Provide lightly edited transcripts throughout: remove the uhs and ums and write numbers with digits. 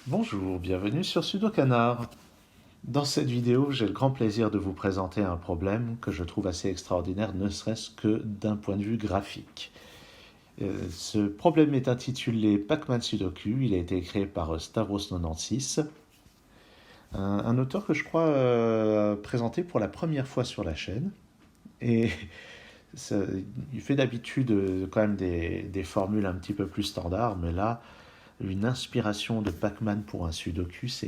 Bonjour, bienvenue sur Sudokanar. Dans cette vidéo, j'ai le grand plaisir de vous présenter un problème que je trouve assez extraordinaire, ne serait-ce que d'un point de vue graphique. Ce problème est intitulé Pac-Man Sudoku. Il a été créé par Stavros96, un auteur que je crois présenter pour la première fois sur la chaîne. Et ça, il fait d'habitude quand même des formules un petit peu plus standards, mais là, une inspiration de Pac-Man pour un Sudoku, ça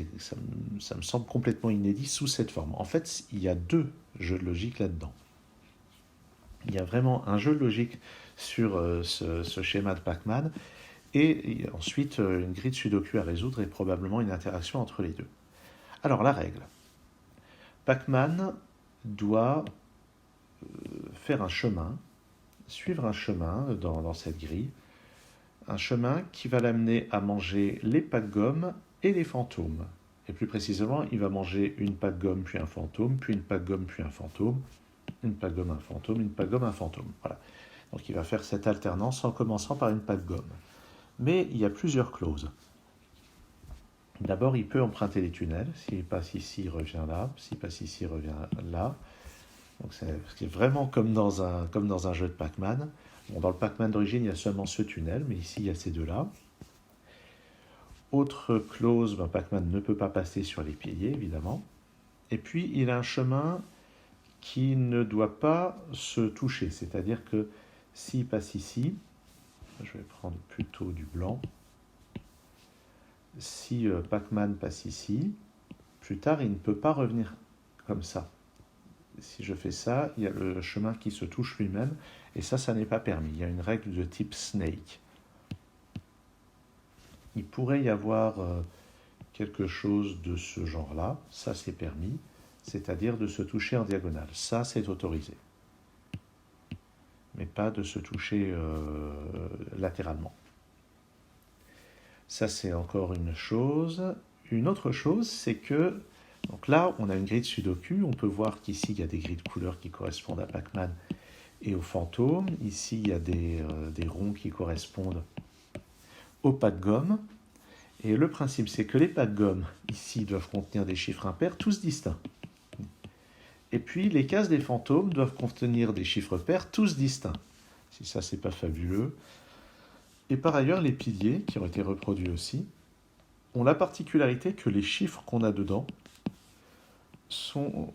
me semble complètement inédit sous cette forme. En fait, il y a deux jeux de logique là-dedans. Il y a vraiment un jeu de logique sur ce schéma de Pac-Man, et ensuite une grille de Sudoku à résoudre et probablement une interaction entre les deux. Alors la règle. Pac-Man doit faire un chemin, suivre un chemin dans cette grille, un chemin qui va l'amener à manger les pack-gommes et les fantômes. Et plus précisément, il va manger une pack-gomme puis un fantôme, puis une pack-gomme puis un fantôme, une pack-gomme, un fantôme, une pack-gomme, un fantôme. Voilà. Donc il va faire cette alternance en commençant par une pack-gomme. Mais il y a plusieurs clauses. D'abord, il peut emprunter les tunnels. S'il passe ici, il revient là. S'il passe ici, il revient là. Donc c'est vraiment comme dans un jeu de Pac-Man. Bon, dans le Pac-Man d'origine, il y a seulement ce tunnel, mais ici, il y a ces deux-là. Autre clause, Pac-Man ne peut pas passer sur les piliers, évidemment. Et puis, il a un chemin qui ne doit pas se toucher. C'est-à-dire que s'il passe ici, je vais prendre plutôt du blanc, si Pac-Man passe ici, plus tard, il ne peut pas revenir comme ça. Si je fais ça, il y a le chemin qui se touche lui-même, et ça n'est pas permis. Il y a une règle de type snake. Il pourrait y avoir quelque chose de ce genre-là, ça c'est permis, c'est-à-dire de se toucher en diagonale. Ça c'est autorisé, mais pas de se toucher latéralement. Ça c'est encore une chose. Une autre chose, c'est que, donc là on a une grille de Sudoku, on peut voir qu'ici il y a des grilles de couleurs qui correspondent à Pac-Man et aux fantômes. Ici il y a des ronds qui correspondent aux pack-gommes. Et le principe, c'est que les pack-gommes, ici, doivent contenir des chiffres impairs, tous distincts. Et puis, les cases des fantômes doivent contenir des chiffres pairs, tous distincts. Si ça, c'est pas fabuleux. Et par ailleurs, les piliers, qui ont été reproduits aussi, ont la particularité que les chiffres qu'on a dedans sont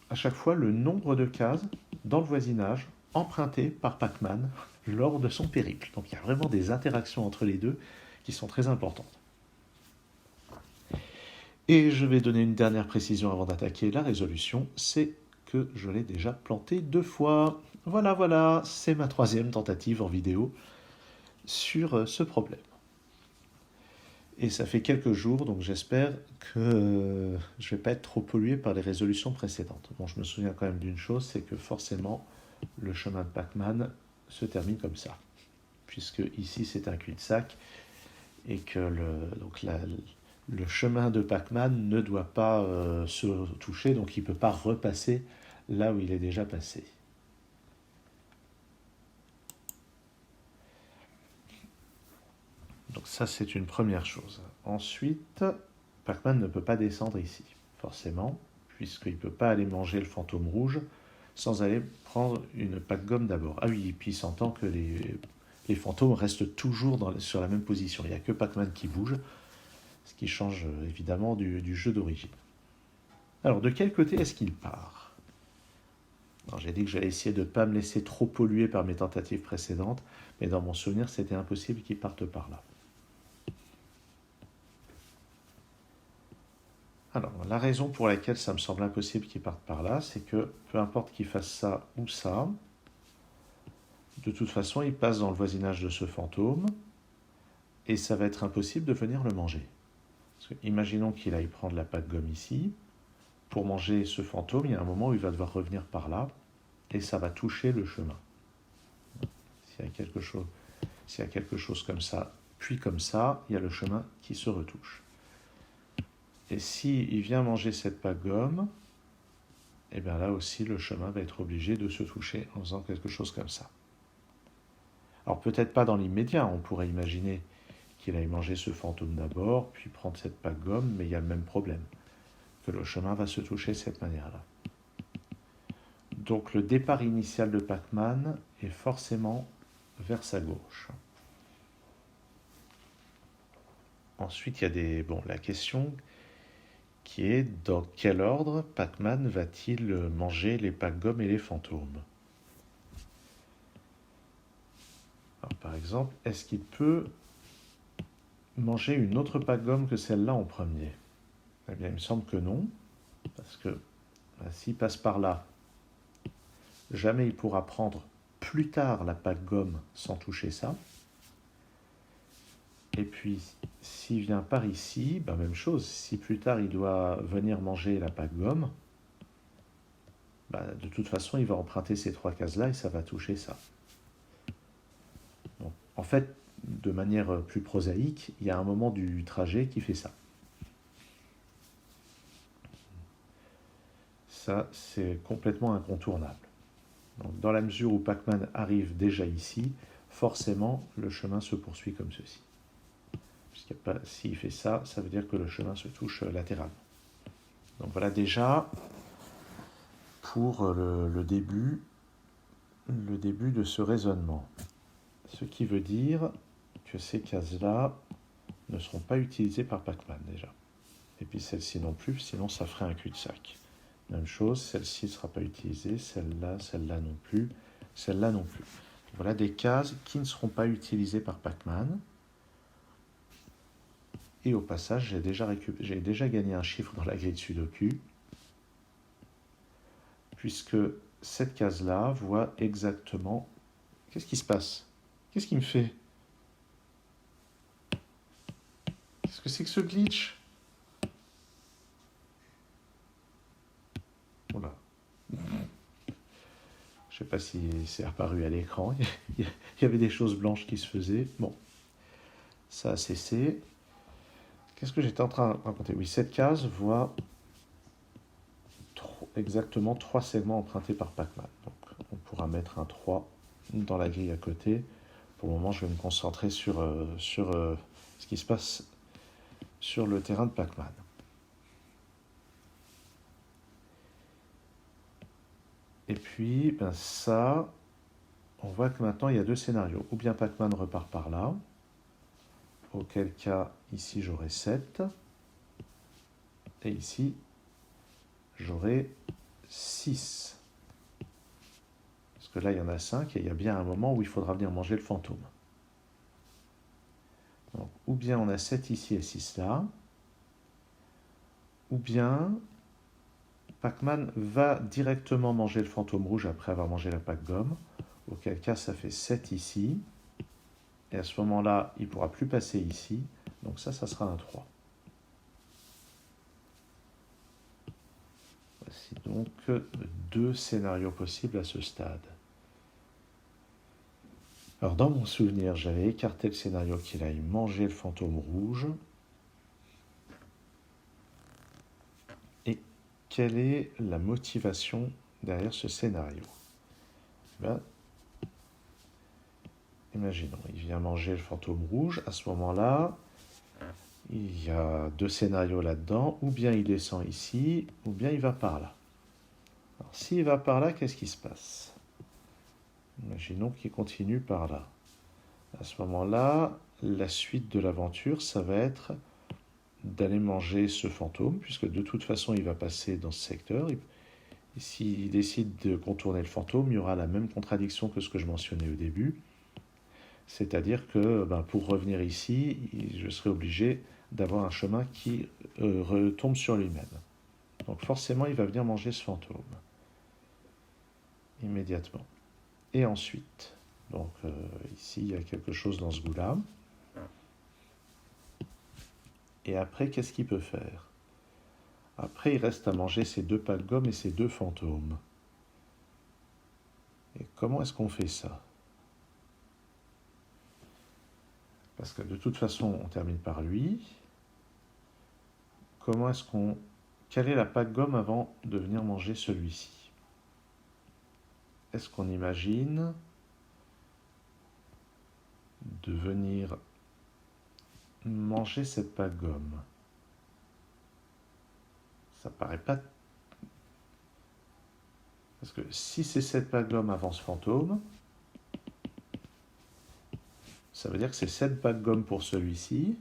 à chaque fois le nombre de cases dans le voisinage empruntées par Pac-Man lors de son périple. Donc il y a vraiment des interactions entre les deux qui sont très importantes. Et je vais donner une dernière précision avant d'attaquer la résolution, c'est que je l'ai déjà planté 2 fois. Voilà, c'est ma 3e tentative en vidéo sur ce problème. Et ça fait quelques jours, donc j'espère que je ne vais pas être trop pollué par les résolutions précédentes. Bon, je me souviens quand même d'une chose, c'est que forcément, le chemin de Pac-Man se termine comme ça. Puisque ici, c'est un cul-de-sac, et que le chemin de Pac-Man ne doit pas se toucher, donc il ne peut pas repasser là où il est déjà passé. Donc ça, c'est une première chose. Ensuite, Pac-Man ne peut pas descendre ici, forcément, puisqu'il ne peut pas aller manger le fantôme rouge sans aller prendre une pack-gomme d'abord. Ah oui, et puis il s'entend que les fantômes restent toujours sur la même position. Il n'y a que Pac-Man qui bouge, ce qui change évidemment du jeu d'origine. Alors, de quel côté est-ce qu'il part? Alors, j'ai dit que j'allais essayer de ne pas me laisser trop polluer par mes tentatives précédentes, mais dans mon souvenir, c'était impossible qu'il parte par là. Alors, la raison pour laquelle ça me semble impossible qu'il parte par là, c'est que peu importe qu'il fasse ça ou ça, de toute façon, il passe dans le voisinage de ce fantôme, et ça va être impossible de venir le manger. Parce que, imaginons qu'il aille prendre la pack-gomme ici. Pour manger ce fantôme, il y a un moment où il va devoir revenir par là, et ça va toucher le chemin. S'il y a quelque chose comme ça, puis comme ça, il y a le chemin qui se retouche. Et s'il vient manger cette pack-gomme, et bien là aussi, le chemin va être obligé de se toucher en faisant quelque chose comme ça. Alors peut-être pas dans l'immédiat, on pourrait imaginer qu'il aille manger ce fantôme d'abord, puis prendre cette pack-gomme, mais il y a le même problème, que le chemin va se toucher de cette manière-là. Donc le départ initial de Pac-Man est forcément vers sa gauche. Ensuite, il y a la question qui est dans quel ordre Pac-Man va-t-il manger les pack-gommes et les fantômes? Alors, par exemple, est-ce qu'il peut manger une autre pack-gomme que celle-là en premier? Eh bien, il me semble que non, parce que s'il passe par là, jamais il pourra prendre plus tard la pack-gomme sans toucher ça. Et puis, s'il vient par ici, même chose. Si plus tard il doit venir manger la pack-gomme, de toute façon, il va emprunter ces 3 cases-là et ça va toucher ça. Donc, en fait, de manière plus prosaïque, il y a un moment du trajet qui fait ça. Ça, c'est complètement incontournable. Donc, dans la mesure où Pac-Man arrive déjà ici, forcément, le chemin se poursuit comme ceci. S'il fait ça, ça veut dire que le chemin se touche latéralement. Donc voilà déjà pour le début de ce raisonnement. Ce qui veut dire que ces cases-là ne seront pas utilisées par Pac-Man déjà. Et puis celle-ci non plus, sinon ça ferait un cul-de-sac. Même chose, celle-ci ne sera pas utilisée, celle-là non plus, celle-là non plus. Voilà des cases qui ne seront pas utilisées par Pac-Man. Et au passage, j'ai déjà gagné un chiffre dans la grille de Sudoku, puisque cette case-là voit exactement... Qu'est-ce qui se passe? Qu'est-ce qu'il me fait? Qu'est-ce que c'est que ce glitch? Voilà. Je ne sais pas si c'est apparu à l'écran. Il y avait des choses blanches qui se faisaient. Bon, ça a cessé. Qu'est-ce que j'étais en train de raconter? Oui, cette case voit exactement 3 segments empruntés par Pac-Man. Donc, on pourra mettre un 3 dans la grille à côté. Pour le moment, je vais me concentrer sur ce qui se passe sur le terrain de Pac-Man. Et puis, ça, on voit que maintenant, il y a 2 scénarios. Ou bien Pac-Man repart par là, auquel cas, ici, j'aurai 7. Et ici, j'aurai 6. Parce que là, il y en a 5, et il y a bien un moment où il faudra venir manger le fantôme. Donc, ou bien on a 7 ici et 6 là, ou bien Pac-Man va directement manger le fantôme rouge après avoir mangé la pack-gomme, auquel cas ça fait 7 ici, et à ce moment-là, il ne pourra plus passer ici, donc ça sera un 3. Voici donc 2 scénarios possibles à ce stade. Alors dans mon souvenir, j'avais écarté le scénario qu'il aille manger le fantôme rouge. Et quelle est la motivation derrière ce scénario? Imaginons, il vient manger le fantôme rouge. À ce moment-là, il y a 2 scénarios là-dedans. Ou bien il descend ici, ou bien il va par là. Alors s'il va par là, qu'est-ce qui se passe? Imaginons qu'il continue par là. À ce moment-là, la suite de l'aventure, ça va être d'aller manger ce fantôme, puisque de toute façon, il va passer dans ce secteur. Et s'il décide de contourner le fantôme, il y aura la même contradiction que ce que je mentionnais au début. C'est-à-dire que pour revenir ici, je serai obligé d'avoir un chemin qui retombe sur lui-même. Donc forcément, il va venir manger ce fantôme. Immédiatement. Et ensuite, donc ici, il y a quelque chose dans ce goût-là. Et après, qu'est-ce qu'il peut faire? Après, il reste à manger ces 2 pack-gommes et ces 2 fantômes. Et comment est-ce qu'on fait ça? Parce que de toute façon, on termine par lui. Comment est-ce qu'on... Quelle est la pack-gomme avant de venir manger celui-ci? Est-ce qu'on imagine de venir manger cette pâte gomme. Ça paraît pas... Parce que si c'est cette pâte gomme avant ce fantôme, ça veut dire que c'est cette pâte gomme pour celui-ci.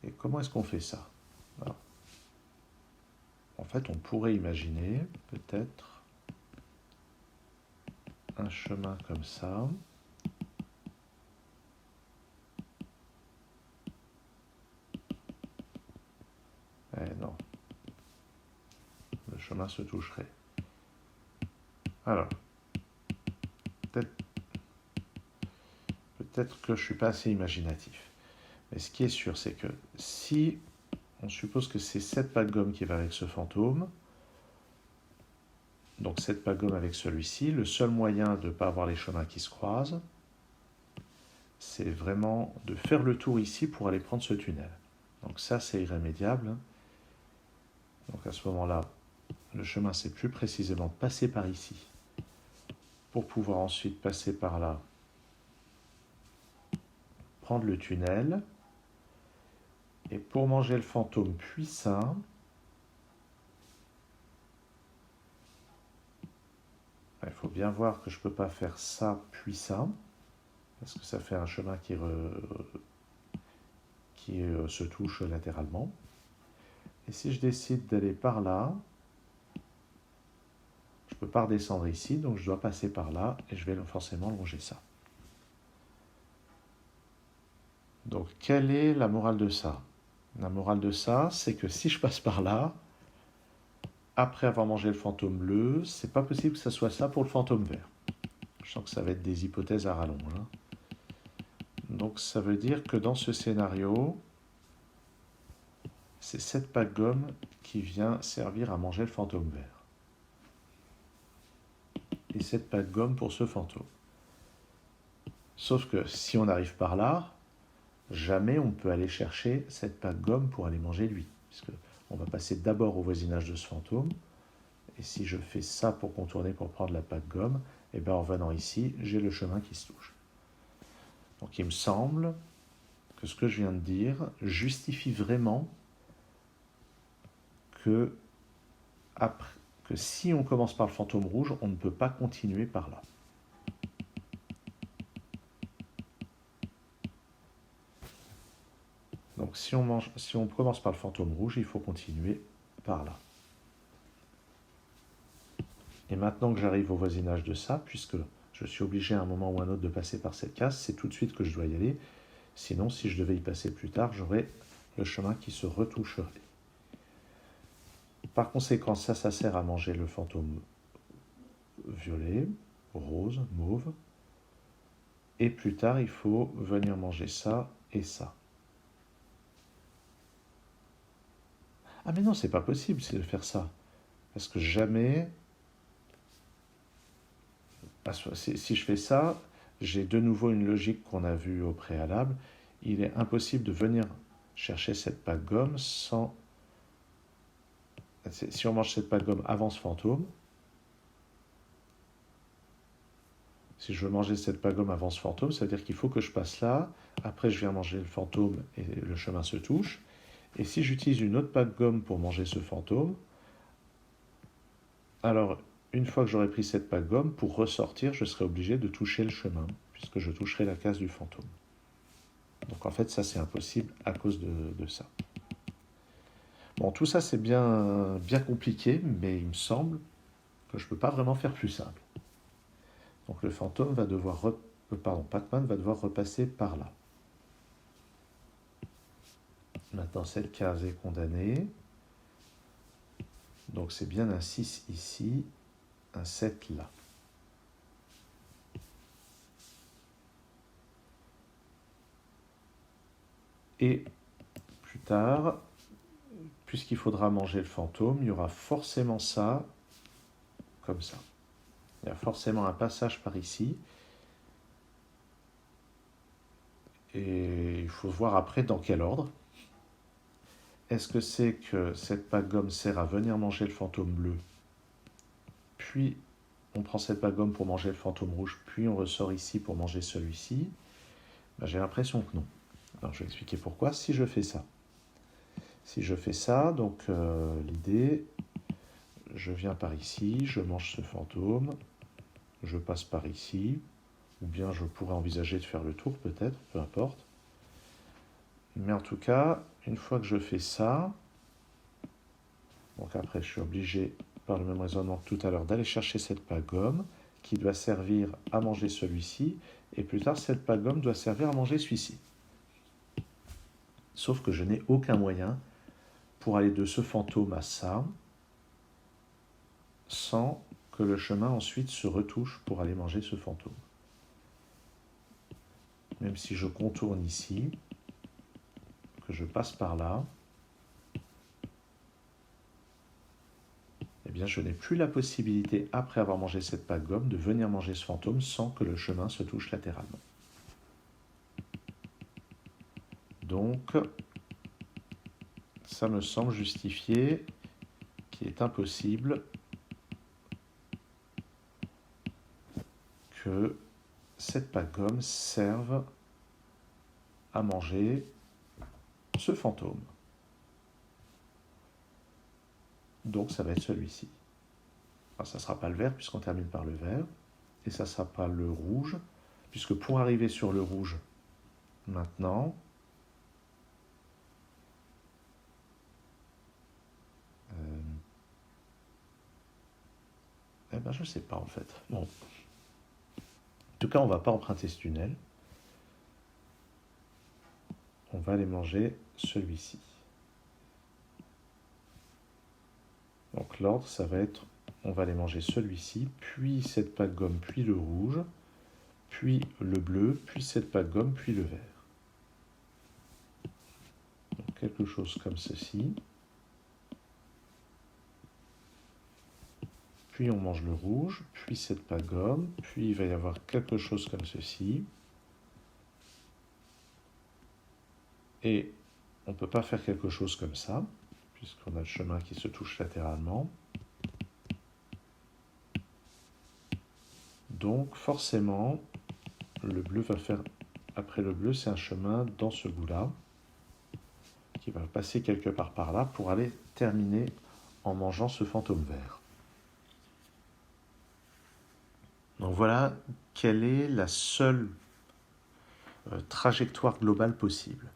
Et comment est-ce qu'on fait ça? Alors, en fait, on pourrait imaginer peut-être un chemin comme ça. Eh non, le chemin se toucherait. Alors, peut-être que je ne suis pas assez imaginatif. Mais ce qui est sûr, c'est que si on suppose que c'est cette pâte gomme qui va avec ce fantôme, donc cette pâte gomme avec celui-ci, le seul moyen de ne pas avoir les chemins qui se croisent, c'est vraiment de faire le tour ici pour aller prendre ce tunnel. Donc ça, c'est irrémédiable. Donc à ce moment-là, le chemin, c'est plus précisément de passer par ici pour pouvoir ensuite passer par là, prendre le tunnel. Et pour manger le fantôme puis ça, il faut bien voir que je ne peux pas faire ça puis ça, parce que ça fait un chemin qui se touche latéralement. Et si je décide d'aller par là, je ne peux pas redescendre ici, donc je dois passer par là et je vais forcément longer ça. Donc, quelle est la morale de ça? La morale de ça, c'est que si je passe par là, après avoir mangé le fantôme bleu, c'est pas possible que ça soit ça pour le fantôme vert. Je sens que ça va être des hypothèses à rallonge. Hein. Donc, ça veut dire que dans ce scénario, c'est cette pâte gomme qui vient servir à manger le fantôme vert. Et cette pâte gomme pour ce fantôme. Sauf que si on arrive par là, jamais on peut aller chercher cette pâte gomme pour aller manger lui. Puisque on va passer d'abord au voisinage de ce fantôme. Et si je fais ça pour contourner, pour prendre la pâte gomme, et bien en venant ici, j'ai le chemin qui se touche. Donc il me semble que ce que je viens de dire justifie vraiment que si on commence par le fantôme rouge, on ne peut pas continuer par là. Donc si on commence par le fantôme rouge, il faut continuer par là. Et maintenant que j'arrive au voisinage de ça, puisque je suis obligé à un moment ou à un autre de passer par cette case, c'est tout de suite que je dois y aller. Sinon, si je devais y passer plus tard, j'aurais le chemin qui se retoucherait. Par conséquent, ça sert à manger le fantôme violet, rose, mauve. Et plus tard, il faut venir manger ça et ça. Ah mais non, c'est pas possible, c'est de faire ça. Parce que jamais... Si je fais ça, j'ai de nouveau une logique qu'on a vue au préalable. Il est impossible de venir chercher cette pâte gomme sans... Si on mange cette pâte gomme avant ce fantôme, si je veux manger cette pâte gomme avant ce fantôme, ça veut dire qu'il faut que je passe là, après je viens manger le fantôme et le chemin se touche. Et si j'utilise une autre pâte gomme pour manger ce fantôme, alors une fois que j'aurai pris cette pâte gomme, pour ressortir, je serai obligé de toucher le chemin, puisque je toucherai la case du fantôme. Donc en fait, ça c'est impossible à cause de ça. Bon, tout ça c'est bien compliqué, mais il me semble que je ne peux pas vraiment faire plus simple. Donc le fantôme va devoir... Pac-Man va devoir repasser par là. Maintenant, cette case est condamnée. Donc c'est bien un 6 ici, un 7 là. Et plus tard, puisqu'il faudra manger le fantôme, il y aura forcément ça, comme ça. Il y a forcément un passage par ici. Et il faut voir après dans quel ordre. Est-ce que c'est que cette pâte gomme sert à venir manger le fantôme bleu, puis on prend cette pâte gomme pour manger le fantôme rouge, puis on ressort ici pour manger celui-ci? Ben, j'ai l'impression que non. Alors, je vais expliquer pourquoi. Si je fais ça, donc l'idée, je viens par ici, je mange ce fantôme, je passe par ici, ou bien je pourrais envisager de faire le tour peut-être, peu importe. Mais en tout cas, une fois que je fais ça, donc après je suis obligé, par le même raisonnement que tout à l'heure, d'aller chercher cette pâte-gomme qui doit servir à manger celui-ci, et plus tard cette pâte-gomme doit servir à manger celui-ci. Sauf que je n'ai aucun moyen pour aller de ce fantôme à ça, sans que le chemin ensuite se retouche pour aller manger ce fantôme. Même si je contourne ici, que je passe par là, eh bien je n'ai plus la possibilité, après avoir mangé cette pâte-gomme, de venir manger ce fantôme sans que le chemin se touche latéralement. Donc, ça me semble justifier qu'il est impossible que cette pâte-gomme serve à manger ce fantôme. Donc ça va être celui-ci. Alors, ça ne sera pas le vert puisqu'on termine par le vert, et ça ne sera pas le rouge, puisque pour arriver sur le rouge, maintenant, eh ben je ne sais pas en fait. Bon. En tout cas, on ne va pas emprunter ce tunnel. On va aller manger celui-ci. Donc l'ordre, ça va être, on va aller manger celui-ci, puis cette pâte gomme, puis le rouge, puis le bleu, puis cette pâte gomme, puis le vert. Donc, quelque chose comme ceci. Puis on mange le rouge, puis cette pâte gomme, puis il va y avoir quelque chose comme ceci. Et on ne peut pas faire quelque chose comme ça, puisqu'on a le chemin qui se touche latéralement. Donc forcément, le bleu va faire, après le bleu, c'est un chemin dans ce bout-là, qui va passer quelque part par là pour aller terminer en mangeant ce fantôme vert. Donc voilà quelle est la seule trajectoire globale possible.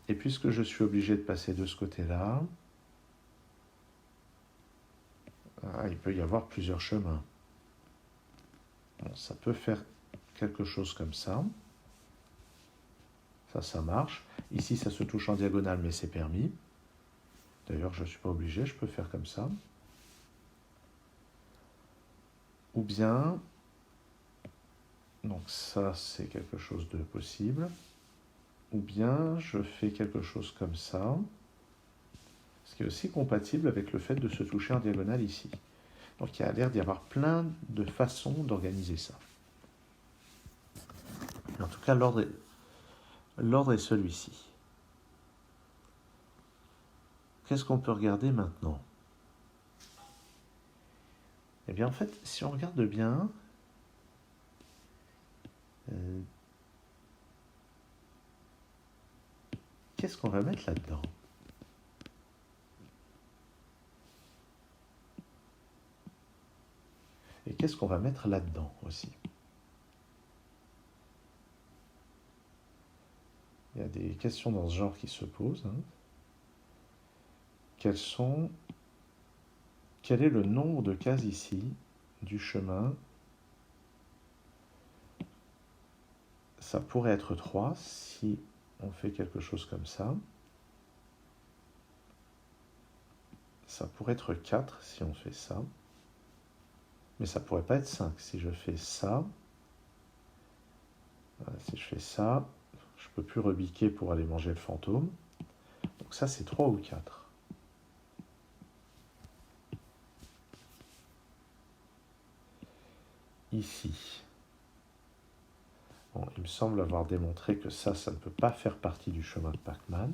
Et puisque je suis obligé de passer de ce côté-là, il peut y avoir plusieurs chemins. Bon, ça peut faire quelque chose comme ça. Ça marche. Ici, ça se touche en diagonale, mais c'est permis. D'ailleurs, je ne suis pas obligé, je peux faire comme ça. Ou bien, donc ça, c'est quelque chose de possible. Ou bien, je fais quelque chose comme ça, ce qui est aussi compatible avec le fait de se toucher en diagonale ici. Donc, il y a l'air d'y avoir plein de façons d'organiser ça. En tout cas, l'ordre est celui-ci. Qu'est-ce qu'on peut regarder maintenant? Eh bien, en fait, si on regarde bien, qu'est-ce qu'on va mettre là-dedans? Et qu'est-ce qu'on va mettre là-dedans aussi? Il y a des questions dans ce genre qui se posent. Quel est le nombre de cases ici du chemin? Ça pourrait être 3 si on fait quelque chose comme ça. Ça pourrait être 4 si on fait ça. Mais ça pourrait pas être 5 si je fais ça. Voilà, si je fais ça, je peux plus rebiquer pour aller manger le fantôme. Donc ça, c'est 3 ou 4. Ici. Bon, il me semble avoir démontré que ça ne peut pas faire partie du chemin de Pac-Man.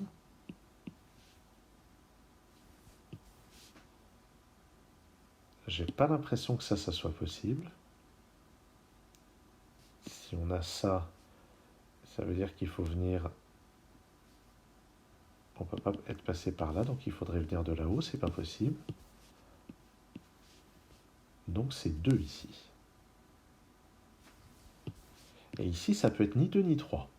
J'ai pas l'impression que ça soit possible. Si on a ça, ça veut dire qu'il faut venir on ne peut pas être passé par là, donc il faudrait venir de là-haut, c'est pas possible. Donc c'est 2 ici. Et ici, ça peut être ni 2 ni 3.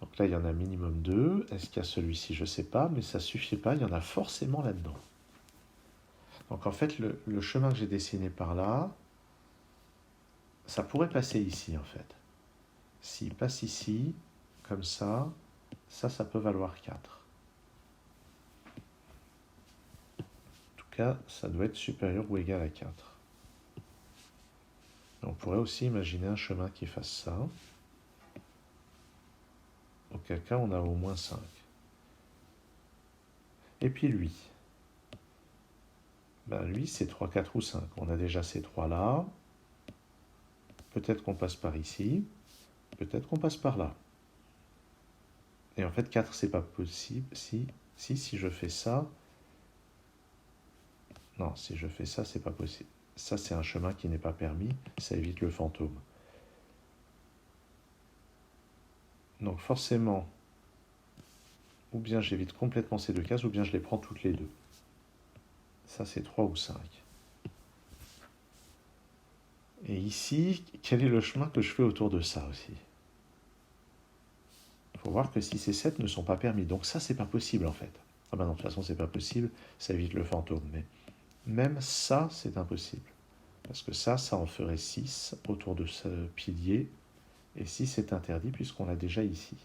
Donc là, il y en a minimum 2. Est-ce qu'il y a celui-ci? Je ne sais pas, mais ça ne suffit pas, il y en a forcément là-dedans. Donc en fait, le chemin que j'ai dessiné par là, ça pourrait passer ici en fait. S'il passe ici, comme ça peut valoir 4. En tout cas, ça doit être supérieur ou égal à 4. On pourrait aussi imaginer un chemin qui fasse ça. Auquel cas, on a au moins 5. Et puis lui. Ben lui, c'est 3, 4 ou 5. On a déjà ces 3 là. Peut-être qu'on passe par ici. Peut-être qu'on passe par là. Et en fait, 4, c'est pas possible. Si je fais ça... Non, si je fais ça, c'est pas possible. Ça, c'est un chemin qui n'est pas permis. Ça évite le fantôme. Donc forcément, ou bien j'évite complètement ces 2 cases, ou bien je les prends toutes les deux. Ça, c'est 3 ou 5. Et ici, quel est le chemin que je fais autour de ça aussi? Il faut voir que 6 et 7 ne sont pas permis. Donc ça, c'est pas possible en fait. Ah ben non, de toute façon, c'est pas possible. Ça évite le fantôme. Mais même ça, c'est impossible. Parce que ça en ferait 6 autour de ce pilier. Et 6 est interdit puisqu'on l'a déjà ici.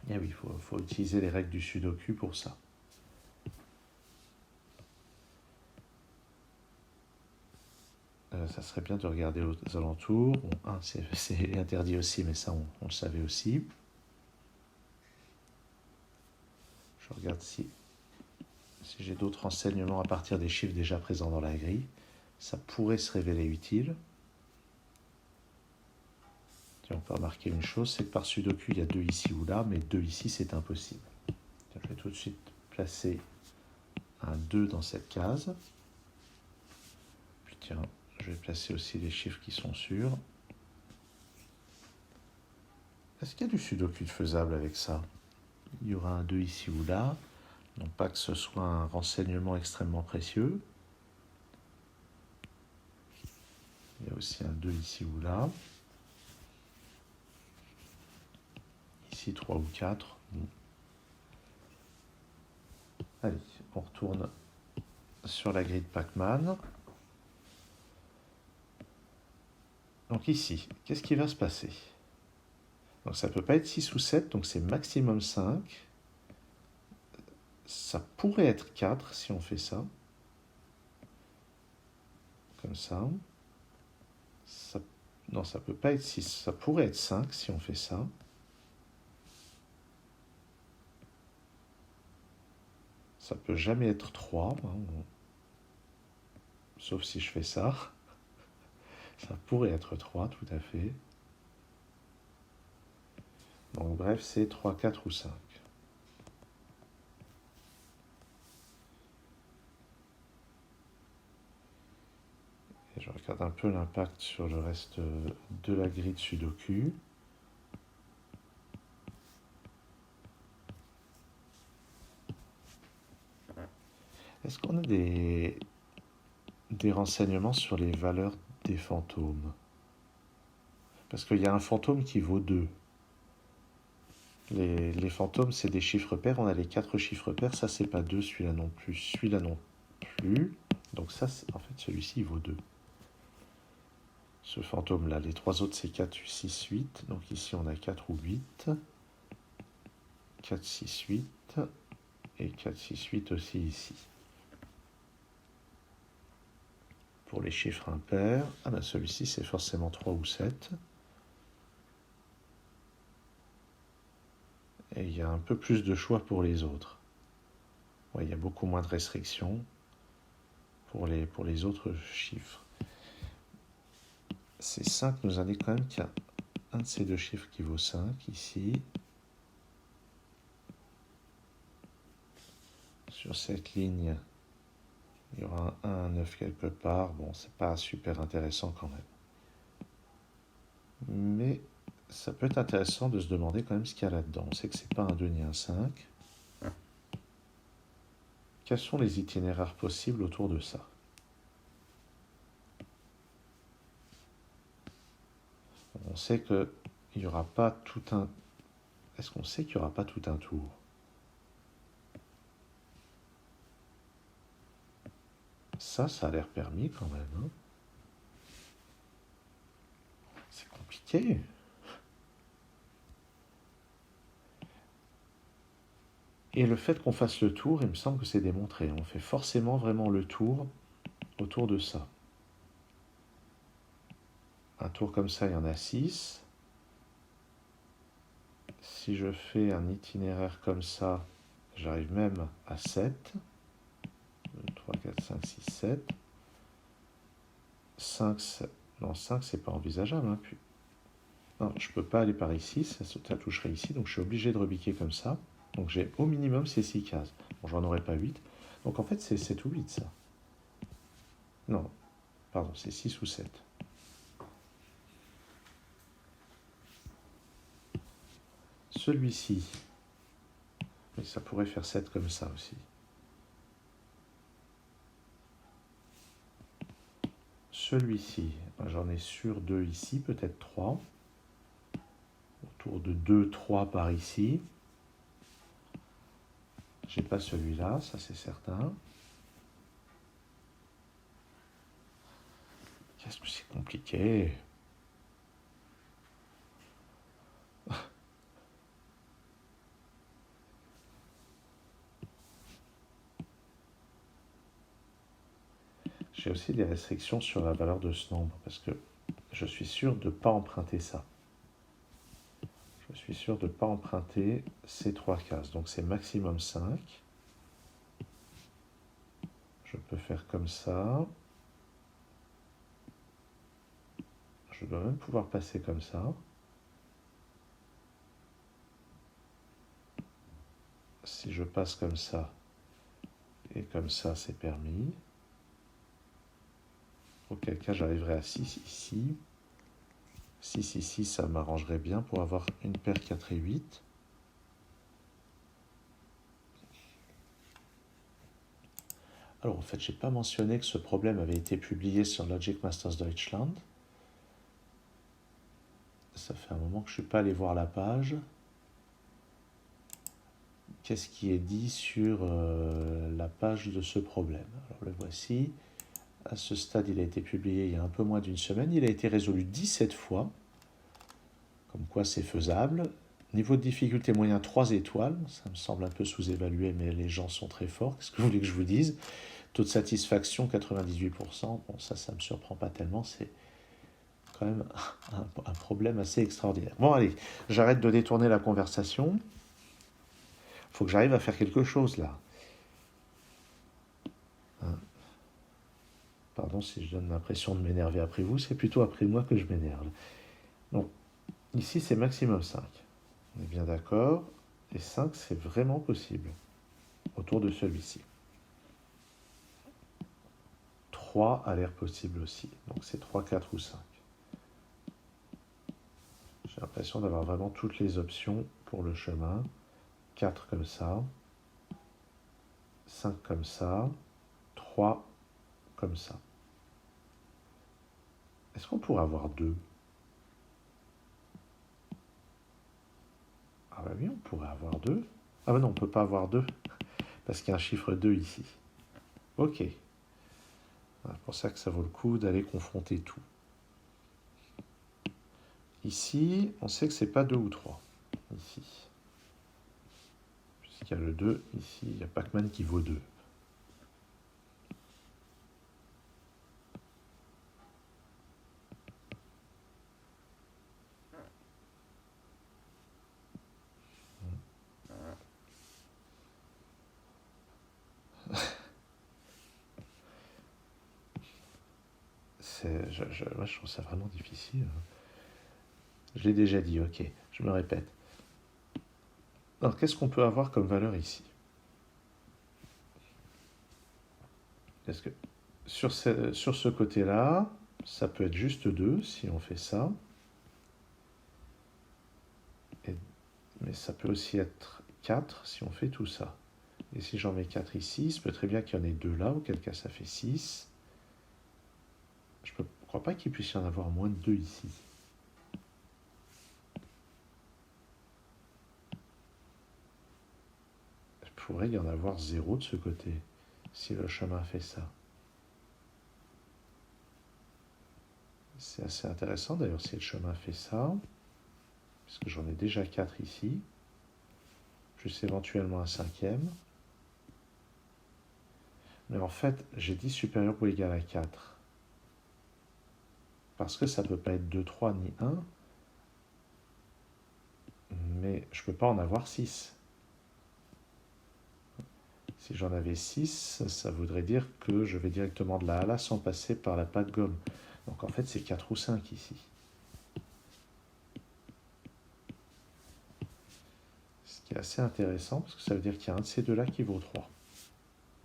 Et oui, il faut utiliser les règles du sudoku pour ça. Ça serait bien de regarder aux alentours. Bon, 1, c'est interdit aussi, mais ça, on le savait aussi. Je regarde si j'ai d'autres renseignements à partir des chiffres déjà présents dans la grille. Ça pourrait se révéler utile. Tiens, on peut remarquer une chose, c'est que par sudoku, il y a 2 ici ou là, mais 2 ici, c'est impossible. Tiens, je vais tout de suite placer un 2 dans cette case. Puis tiens, je vais placer aussi les chiffres qui sont sûrs. Est-ce qu'il y a du sudoku faisable avec ça? Il y aura un 2 ici ou là. Non pas que ce soit un renseignement extrêmement précieux. Il y a aussi un 2 ici ou là. Ici 3 ou 4. Bon. Allez, on retourne sur la grille de Pacman. Donc ici, qu'est-ce qui va se passer? Donc ça ne peut pas être 6 ou 7, donc c'est maximum 5. Ça pourrait être 4 si on fait ça. Comme ça. Non, ça ne peut pas être 6. Ça pourrait être 5 si on fait ça. Ça peut jamais être 3. Sauf si je fais ça. Ça pourrait être 3, tout à fait. Donc bref, c'est 3, 4 ou 5. Et je regarde un peu l'impact sur le reste de la grille de sudoku. Est-ce qu'on a des renseignements sur les valeurs des fantômes? Parce qu'il y a un fantôme qui vaut 2. Les fantômes, c'est des chiffres pairs. On a les 4 chiffres pairs. Ça, c'est pas 2. Celui-là non plus. Celui-là non plus. Donc ça, en fait, celui-ci, il vaut 2. Ce fantôme-là. Les 3 autres, c'est 4, 6, 8. Donc ici, on a 4 ou 8. 4, 6, 8. Et 4, 6, 8 aussi ici. Pour les chiffres impairs, ah ben celui-ci, c'est forcément 3 ou 7. Et il y a un peu plus de choix pour les autres. Ouais, il y a beaucoup moins de restrictions pour les autres chiffres. Ces 5 nous indiquent quand même qu'il y a un de ces deux chiffres qui vaut 5 ici. Sur cette ligne, il y aura un 1, un 9 quelque part. Bon, c'est pas super intéressant quand même. Mais ça peut être intéressant de se demander quand même ce qu'il y a là-dedans. On sait que c'est pas un 2 ni un 5. Quels sont les itinéraires possibles autour de ça? On sait qu'il n'y aura pas tout un... Est-ce qu'on sait qu'il n'y aura pas tout un tour? Ça a l'air permis quand même. Hein, c'est compliqué. Et le fait qu'on fasse le tour, il me semble que c'est démontré. On fait forcément vraiment le tour autour de ça. Un tour comme ça, il y en a 6. Si je fais un itinéraire comme ça, j'arrive même à 7. 2, 3, 4, 5, 6, 7. 5, 7. Non, 5, c'est pas envisageable. Hein. Puis... Non, je peux pas aller par ici, ça toucherait ici, donc je suis obligé de rebiquer comme ça. Donc j'ai au minimum ces 6 cases. Bon, j'en aurai pas 8. Donc en fait, c'est 7 ou 8, ça. Non, pardon, c'est 6 ou 7. Celui-ci, mais ça pourrait faire 7 comme ça aussi. Celui-ci, j'en ai sur 2 ici, peut-être 3. Autour de 2, 3 par ici. J'ai pas celui-là, ça c'est certain. Qu'est-ce que c'est compliqué? J'ai aussi des restrictions sur la valeur de ce nombre, parce que je suis sûr de ne pas emprunter ça. Je suis sûr de ne pas emprunter ces 3 cases. Donc c'est maximum 5. Je peux faire comme ça. Je dois même pouvoir passer comme ça. Si je passe comme ça et comme ça, c'est permis. Auquel cas, j'arriverai à 6 ici. 6 ici, ça m'arrangerait bien pour avoir une paire 4 et 8. Alors en fait, je n'ai pas mentionné que ce problème avait été publié sur Logic Masters Deutschland. Ça fait un moment que je ne suis pas allé voir la page. Qu'est-ce qui est dit sur la page de ce problème? Alors le voici. À ce stade, il a été publié il y a un peu moins d'une semaine. Il a été résolu 17 fois. Comme quoi c'est faisable. Niveau de difficulté moyen 3 étoiles. Ça me semble un peu sous-évalué, mais les gens sont très forts. Qu'est-ce que vous voulez que je vous dise? Taux de satisfaction 98%. Bon, ça ne me surprend pas tellement. C'est quand même un problème assez extraordinaire. Bon, allez, j'arrête de détourner la conversation. Il faut que j'arrive à faire quelque chose là. Hein. Pardon si je donne l'impression de m'énerver après vous, c'est plutôt après moi que je m'énerve. Donc, ici c'est maximum 5. On est bien d'accord. Et 5, c'est vraiment possible. Autour de celui-ci. 3 a l'air possible aussi. Donc c'est 3, 4 ou 5. J'ai l'impression d'avoir vraiment toutes les options pour le chemin. 4 comme ça. 5 comme ça. 3 comme ça. Est-ce qu'on pourrait avoir 2? Ah bah oui, on pourrait avoir 2. Ah bah non, on ne peut pas avoir 2. Parce qu'il y a un chiffre 2 ici. Ok. C'est pour ça que ça vaut le coup d'aller confronter tout. Ici, on sait que c'est pas 2 ou 3. Ici. Puisqu'il y a le 2, ici, il y a Pac-Man qui vaut 2. Moi, je trouve ça vraiment difficile. Je l'ai déjà dit, ok, je me répète. Alors, qu'est-ce qu'on peut avoir comme valeur ici? Est-ce que sur ce côté-là, ça peut être juste 2 si on fait ça. Mais ça peut aussi être 4 si on fait tout ça. Et si j'en mets 4 ici, il se peut très bien qu'il y en ait 2 là, auquel cas ça fait 6. Je ne crois pas qu'il puisse y en avoir moins de 2 ici. Il pourrait y en avoir 0 de ce côté, si le chemin fait ça. C'est assez intéressant d'ailleurs si le chemin fait ça, puisque j'en ai déjà 4 ici, plus éventuellement un 5e. Mais en fait, j'ai dit supérieur ou égal à 4. Parce que ça ne peut pas être 2, 3 ni 1. Mais je ne peux pas en avoir 6. Si j'en avais 6, ça voudrait dire que je vais directement de là à là sans passer par la patte gomme. Donc en fait, c'est 4 ou 5 ici. Ce qui est assez intéressant, parce que ça veut dire qu'il y a un de ces deux-là qui vaut 3.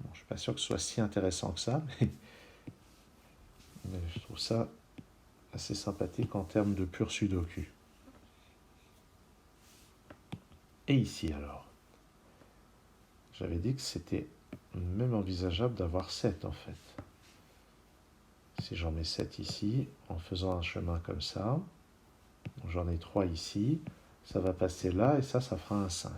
Bon, je ne suis pas sûr que ce soit si intéressant que ça, mais je trouve ça assez sympathique en termes de pur sudoku. Et ici alors, j'avais dit que c'était même envisageable d'avoir 7 en fait. Si j'en mets 7 ici, en faisant un chemin comme ça, j'en ai 3 ici, ça va passer là et ça fera un 5.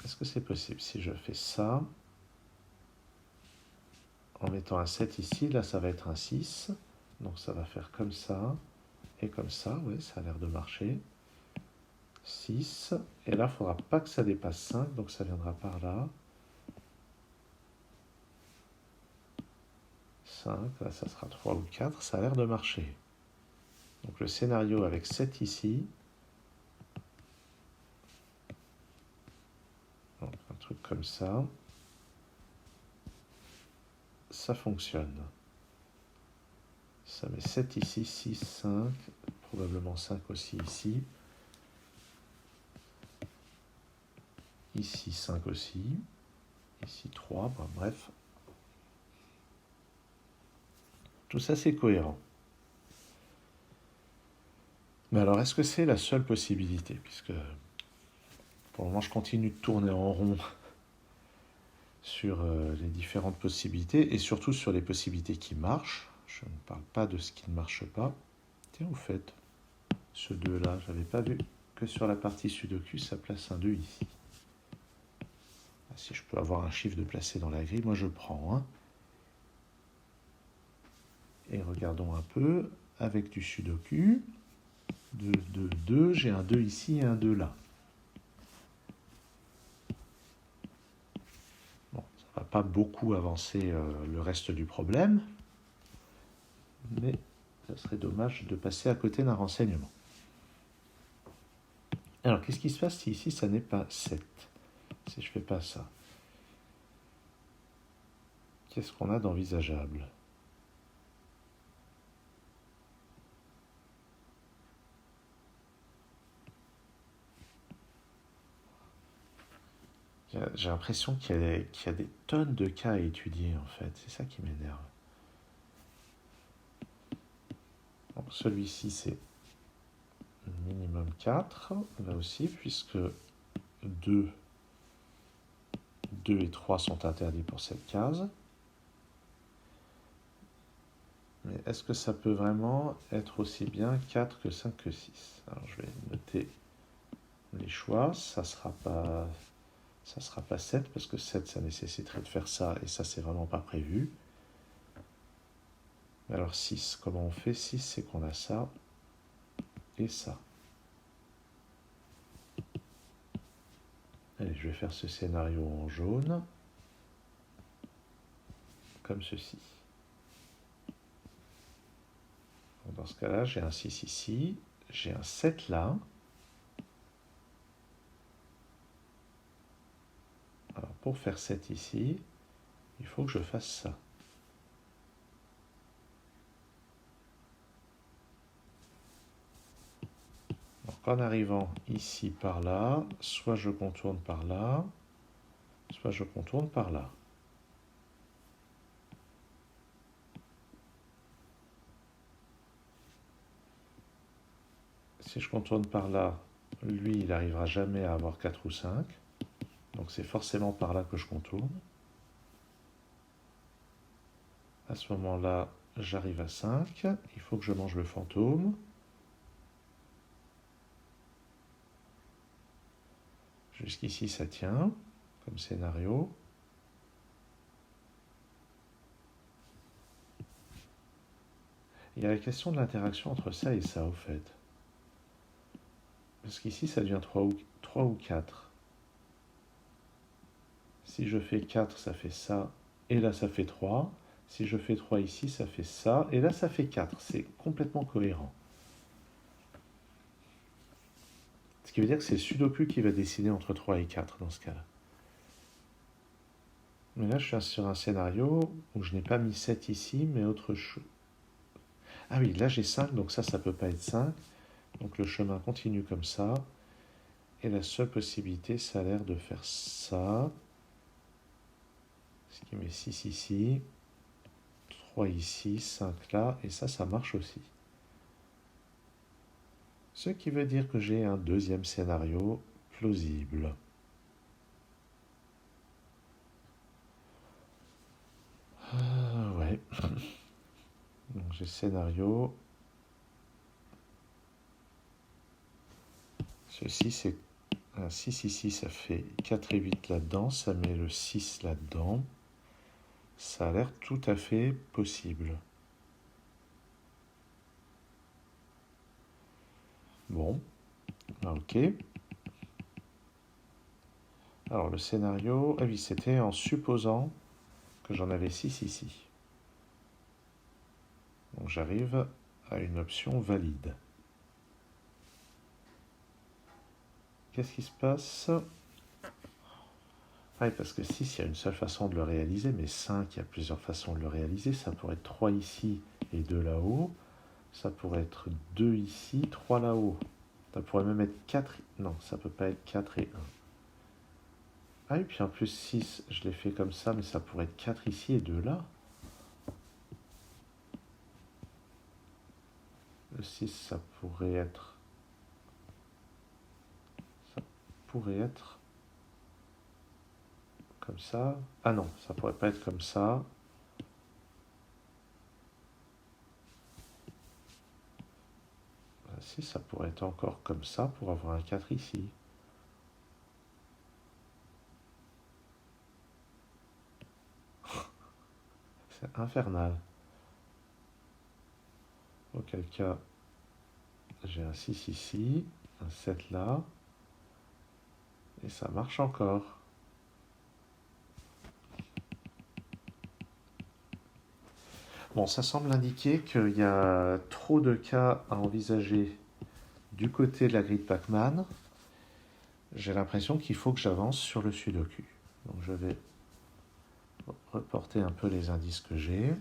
Est-ce que c'est possible si je fais ça, en mettant un 7 ici, là ça va être un 6, donc ça va faire comme ça, et comme ça, oui, ça a l'air de marcher. 6, et là il ne faudra pas que ça dépasse 5, donc ça viendra par là. 5, là ça sera 3 ou 4, ça a l'air de marcher. Donc le scénario avec 7 ici, donc un truc comme ça fonctionne. Ça met 7 ici, 6, 5, probablement 5 aussi ici. Ici 5 aussi, ici 3, ben, bref. Tout ça c'est cohérent. Mais alors est-ce que c'est la seule possibilité? Puisque pour le moment je continue de tourner en rond sur les différentes possibilités et surtout sur les possibilités qui marchent. Je ne parle pas de ce qui ne marche pas. Tiens, au fait, ce 2 là, je n'avais pas vu que sur la partie sudoku ça place un 2 ici. Si je peux avoir un chiffre de placé dans la grille, moi je prends. Hein. Et regardons un peu, avec du sudoku, 2, 2, 2, j'ai un 2 ici et un 2 là. Bon, ça ne va pas beaucoup avancer le reste du problème, mais ça serait dommage de passer à côté d'un renseignement. Alors, qu'est-ce qui se passe si ici ça n'est pas 7? Si je ne fais pas ça, qu'est-ce qu'on a d'envisageable? J'ai l'impression qu'il y a des tonnes de cas à étudier, en fait. C'est ça qui m'énerve. Donc, celui-ci, c'est minimum 4, là aussi, puisque 2 et 3 sont interdits pour cette case. Mais est-ce que ça peut vraiment être aussi bien 4 que 5 que 6? Alors je vais noter les choix. Ça sera pas 7 parce que 7 ça nécessiterait de faire ça et ça c'est vraiment pas prévu. Mais alors 6, comment on fait? 6 c'est qu'on a ça et ça. Allez, je vais faire ce scénario en jaune comme ceci. Dans ce cas-là, j'ai un 6 ici, j'ai un 7 là. Alors pour faire 7 ici, il faut que je fasse ça. Donc en arrivant ici par là, soit je contourne par là, soit je contourne par là. Si je contourne par là, lui, il n'arrivera jamais à avoir 4 ou 5. Donc c'est forcément par là que je contourne. À ce moment-là, j'arrive à 5. Il faut que je mange le fantôme. Jusqu'ici, ça tient comme scénario. Il y a la question de l'interaction entre ça et ça, au fait. Parce qu'ici, ça devient 3 ou 4. Si je fais 4, ça fait ça. Et là, ça fait 3. Si je fais 3 ici, ça fait ça. Et là, ça fait 4. C'est complètement cohérent. Ce qui veut dire que c'est le Sudoku qui va décider entre 3 et 4 dans ce cas-là. Mais là, je suis sur un scénario où je n'ai pas mis 7 ici, mais autre chose. Ah oui, là j'ai 5, donc ça ne peut pas être 5. Donc le chemin continue comme ça. Et la seule possibilité, ça a l'air de faire ça. Ce qui met 6 ici, 3 ici, 5 là, et ça marche aussi. Ce qui veut dire que j'ai un deuxième scénario plausible. Ouais. Donc j'ai scénario. Ceci, c'est un 6 ici, ça fait 4 et 8 là-dedans, ça met le 6 là-dedans. Ça a l'air tout à fait possible. Bon, ok. Alors le scénario, ah oui, c'était en supposant que j'en avais 6 ici. Donc j'arrive à une option valide. Qu'est-ce qui se passe? Ah, parce que 6, il y a une seule façon de le réaliser, mais 5, il y a plusieurs façons de le réaliser. Ça pourrait être 3 ici et 2 là-haut. Ça pourrait être 2 ici, 3 là-haut. Ça pourrait même être 4. Non, ça peut pas être 4 et 1. Ah, et puis en plus 6, je l'ai fait comme ça, mais ça pourrait être 4 ici et 2 là. Le 6, ça pourrait être... Ça pourrait être... Comme ça. Ah non, ça pourrait pas être comme ça. Si, ça pourrait être encore comme ça pour avoir un 4 ici. C'est infernal. Auquel cas, j'ai un 6 ici, un 7 là, et ça marche encore. Bon, ça semble indiquer qu'il y a trop de cas à envisager du côté de la grille de Pacman. J'ai l'impression qu'il faut que j'avance sur le Sudoku. Donc je vais reporter un peu les indices que j'ai.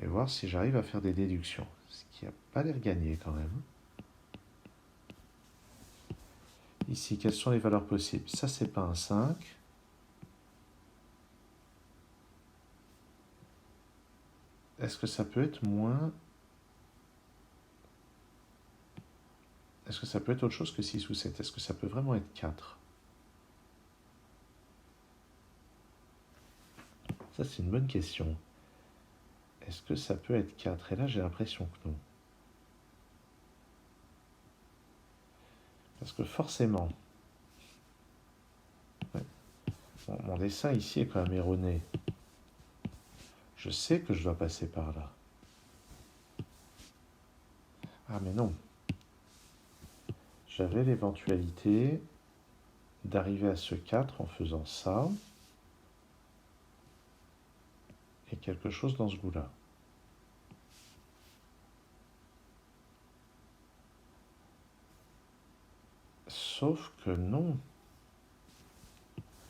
Et voir si j'arrive à faire des déductions. Ce qui n'a pas l'air gagné quand même. Ici, quelles sont les valeurs possibles? Ça, c'est pas un 5. Est-ce que ça peut être moins... Est-ce que ça peut être autre chose que 6 ou 7? Est-ce que ça peut vraiment être 4? Ça, c'est une bonne question. Est-ce que ça peut être 4? Et là, j'ai l'impression que non. Parce que forcément... Ouais. Bon, mon dessin ici est quand même erroné. Je sais que je dois passer par là. Ah mais non. J'avais l'éventualité d'arriver à ce 4 en faisant ça. Et quelque chose dans ce goût-là. Sauf que non.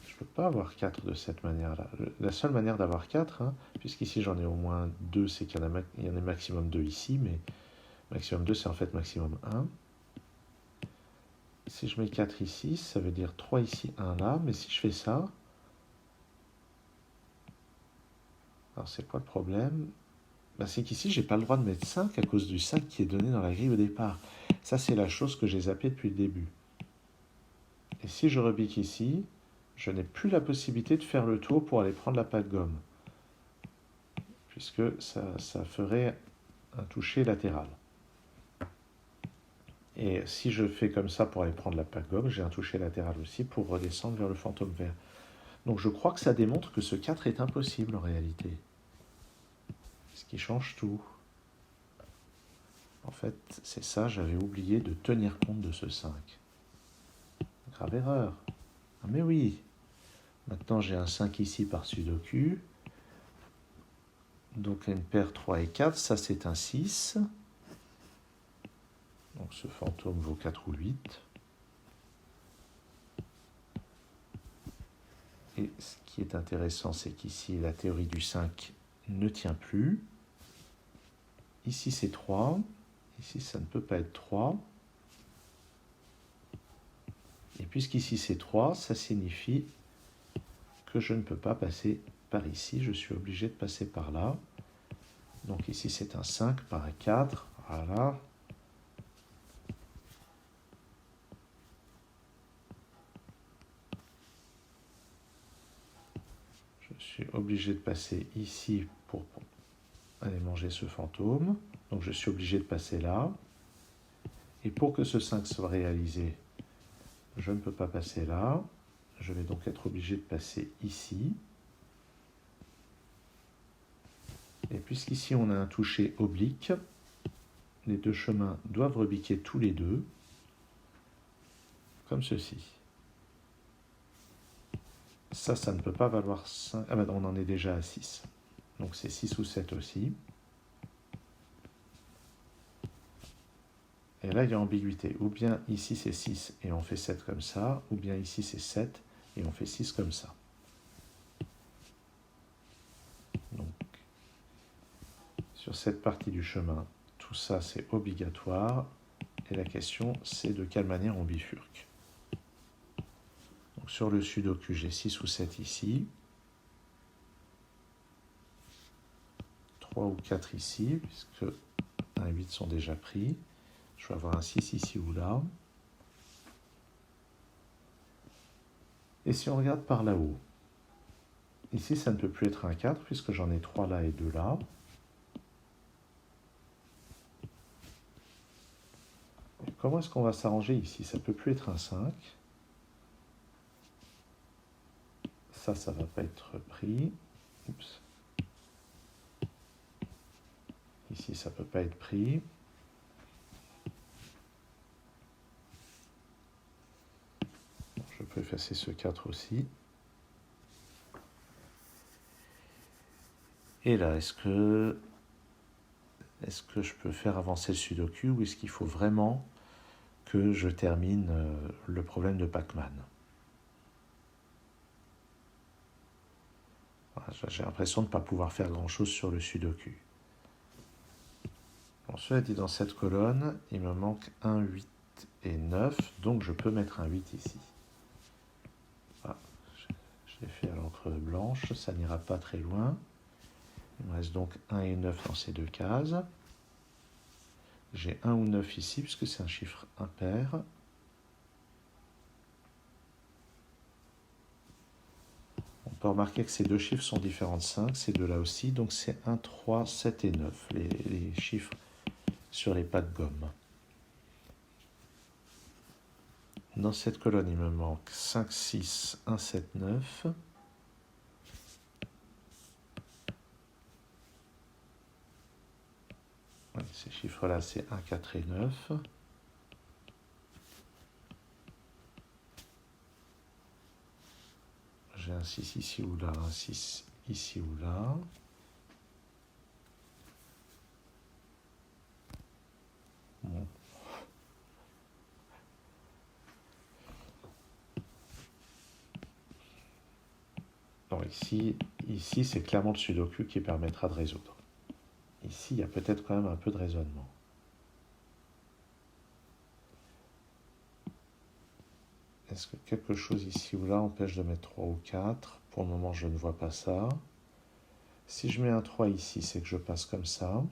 Je ne peux pas avoir 4 de cette manière-là. La seule manière d'avoir 4, hein, puisqu'ici j'en ai au moins 2, c'est qu'il y en a maximum 2 ici, mais maximum 2 c'est en fait maximum 1. Si je mets 4 ici, ça veut dire 3 ici, 1 là, mais si je fais ça, Alors c'est quoi le problème? C'est qu'ici, j'ai pas le droit de mettre 5 à cause du 5 qui est donné dans la grille au départ. Ça, c'est la chose que j'ai zappée depuis le début. Et si je rebique ici, je n'ai plus la possibilité de faire le tour pour aller prendre la patte gomme, puisque ça ferait un toucher latéral. Et si je fais comme ça pour aller prendre la patte gomme, j'ai un toucher latéral aussi pour redescendre vers le fantôme vert. Donc je crois que ça démontre que ce 4 est impossible en réalité. Ce qui change tout. En fait, c'est ça, j'avais oublié de tenir compte de ce 5. Grave erreur. Ah mais oui. Maintenant j'ai un 5 ici par sudoku. Donc une paire 3 et 4, ça c'est un 6. Donc ce fantôme vaut 4 ou 8. Et ce qui est intéressant, c'est qu'ici, la théorie du 5 ne tient plus. Ici, c'est 3. Ici, ça ne peut pas être 3. Et puisqu'ici, c'est 3, ça signifie que je ne peux pas passer par ici. Je suis obligé de passer par là. Donc ici, c'est un 5 par un 4. Voilà. Je suis obligé de passer ici pour aller manger ce fantôme. Donc je suis obligé de passer là. Et pour que ce 5 soit réalisé, je ne peux pas passer là. Je vais donc être obligé de passer ici. Et puisqu'ici on a un toucher oblique, les deux chemins doivent rebiquer tous les deux, comme ceci. Ça ne peut pas valoir 5. Ah ben on en est déjà à 6. Donc c'est 6 ou 7 aussi. Et là, il y a ambiguïté. Ou bien ici c'est 6 et on fait 7 comme ça, ou bien ici c'est 7 et on fait 6 comme ça. Donc, sur cette partie du chemin, tout ça c'est obligatoire. Et la question, c'est de quelle manière on bifurque. Donc sur le sudoku, j'ai 6 ou 7 ici. 3 ou 4 ici, puisque 1 et 8 sont déjà pris. Je vais avoir un 6 ici ou là. Et si on regarde par là-haut, ici ça ne peut plus être un 4, puisque j'en ai 3 là et 2 là. Et comment est-ce qu'on va s'arranger ici? Ça ne peut plus être un 5. Ça ne va pas être pris. Oups. Ici, ça ne peut pas être pris. Je peux effacer ce 4 aussi. Et là, est-ce que je peux faire avancer le sudoku ou est-ce qu'il faut vraiment que je termine le problème de Pac-Man? Voilà, j'ai l'impression de ne pas pouvoir faire grand-chose sur le sudoku. Bon, cela dit, dans cette colonne, il me manque 1, 8 et 9, donc je peux mettre un 8 ici. Voilà, je l'ai fait à l'encre blanche, ça n'ira pas très loin. Il me reste donc 1 et 9 dans ces deux cases. J'ai 1 ou 9 ici, puisque c'est un chiffre impair. On peut remarquer que ces deux chiffres sont différents de 5, ces deux-là aussi, donc c'est 1, 3, 7 et 9, les chiffres sur les pattes gomme. Dans cette colonne, il me manque 5, 6, 1, 7, 9. Ces chiffres-là, c'est 1, 4 et 9. J'ai un 6 ici ou là, un 6 ici ou là. Bon. Alors ici c'est clairement le sudoku qui permettra de résoudre. Ici, il y a peut-être quand même un peu de raisonnement. Est-ce que quelque chose ici ou là empêche de mettre 3 ou 4? Pour le moment, je ne vois pas ça. Si je mets un 3 ici, c'est que je passe comme ça.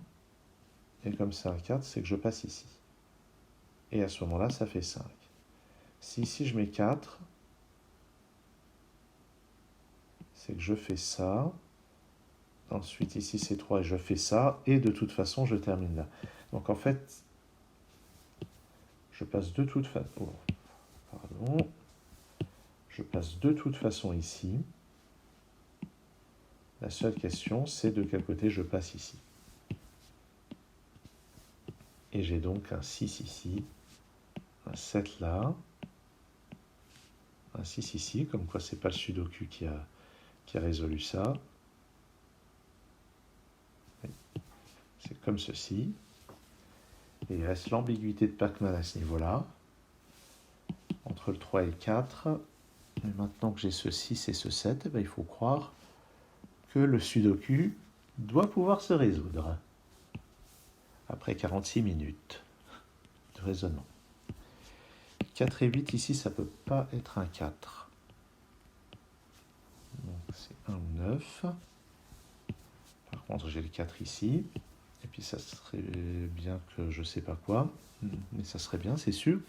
Et comme c'est un 4, c'est que je passe ici. Et à ce moment-là, ça fait 5. Si ici je mets 4, c'est que je fais ça. Ensuite, ici c'est 3 et je fais ça. Et de toute façon, je termine là. Donc en fait, je passe de toute façon... Oh, pardon. Je passe de toute façon ici. La seule question, c'est de quel côté je passe ici. Et j'ai donc un 6 ici, un 7 là, un 6 ici, comme quoi c'est pas le sudoku qui a résolu ça. C'est comme ceci. Et il reste l'ambiguïté de Pacman à ce niveau-là, entre le 3 et le 4. Et maintenant que j'ai ce 6 et ce 7, il faut croire que le sudoku doit pouvoir se résoudre. Après 46 minutes de raisonnement. 4 et 8, ici, ça ne peut pas être un 4. Donc c'est 1 ou 9. Par contre, j'ai le 4 ici. Et puis ça serait bien que je ne sais pas quoi. Mais ça serait bien, c'est sûr.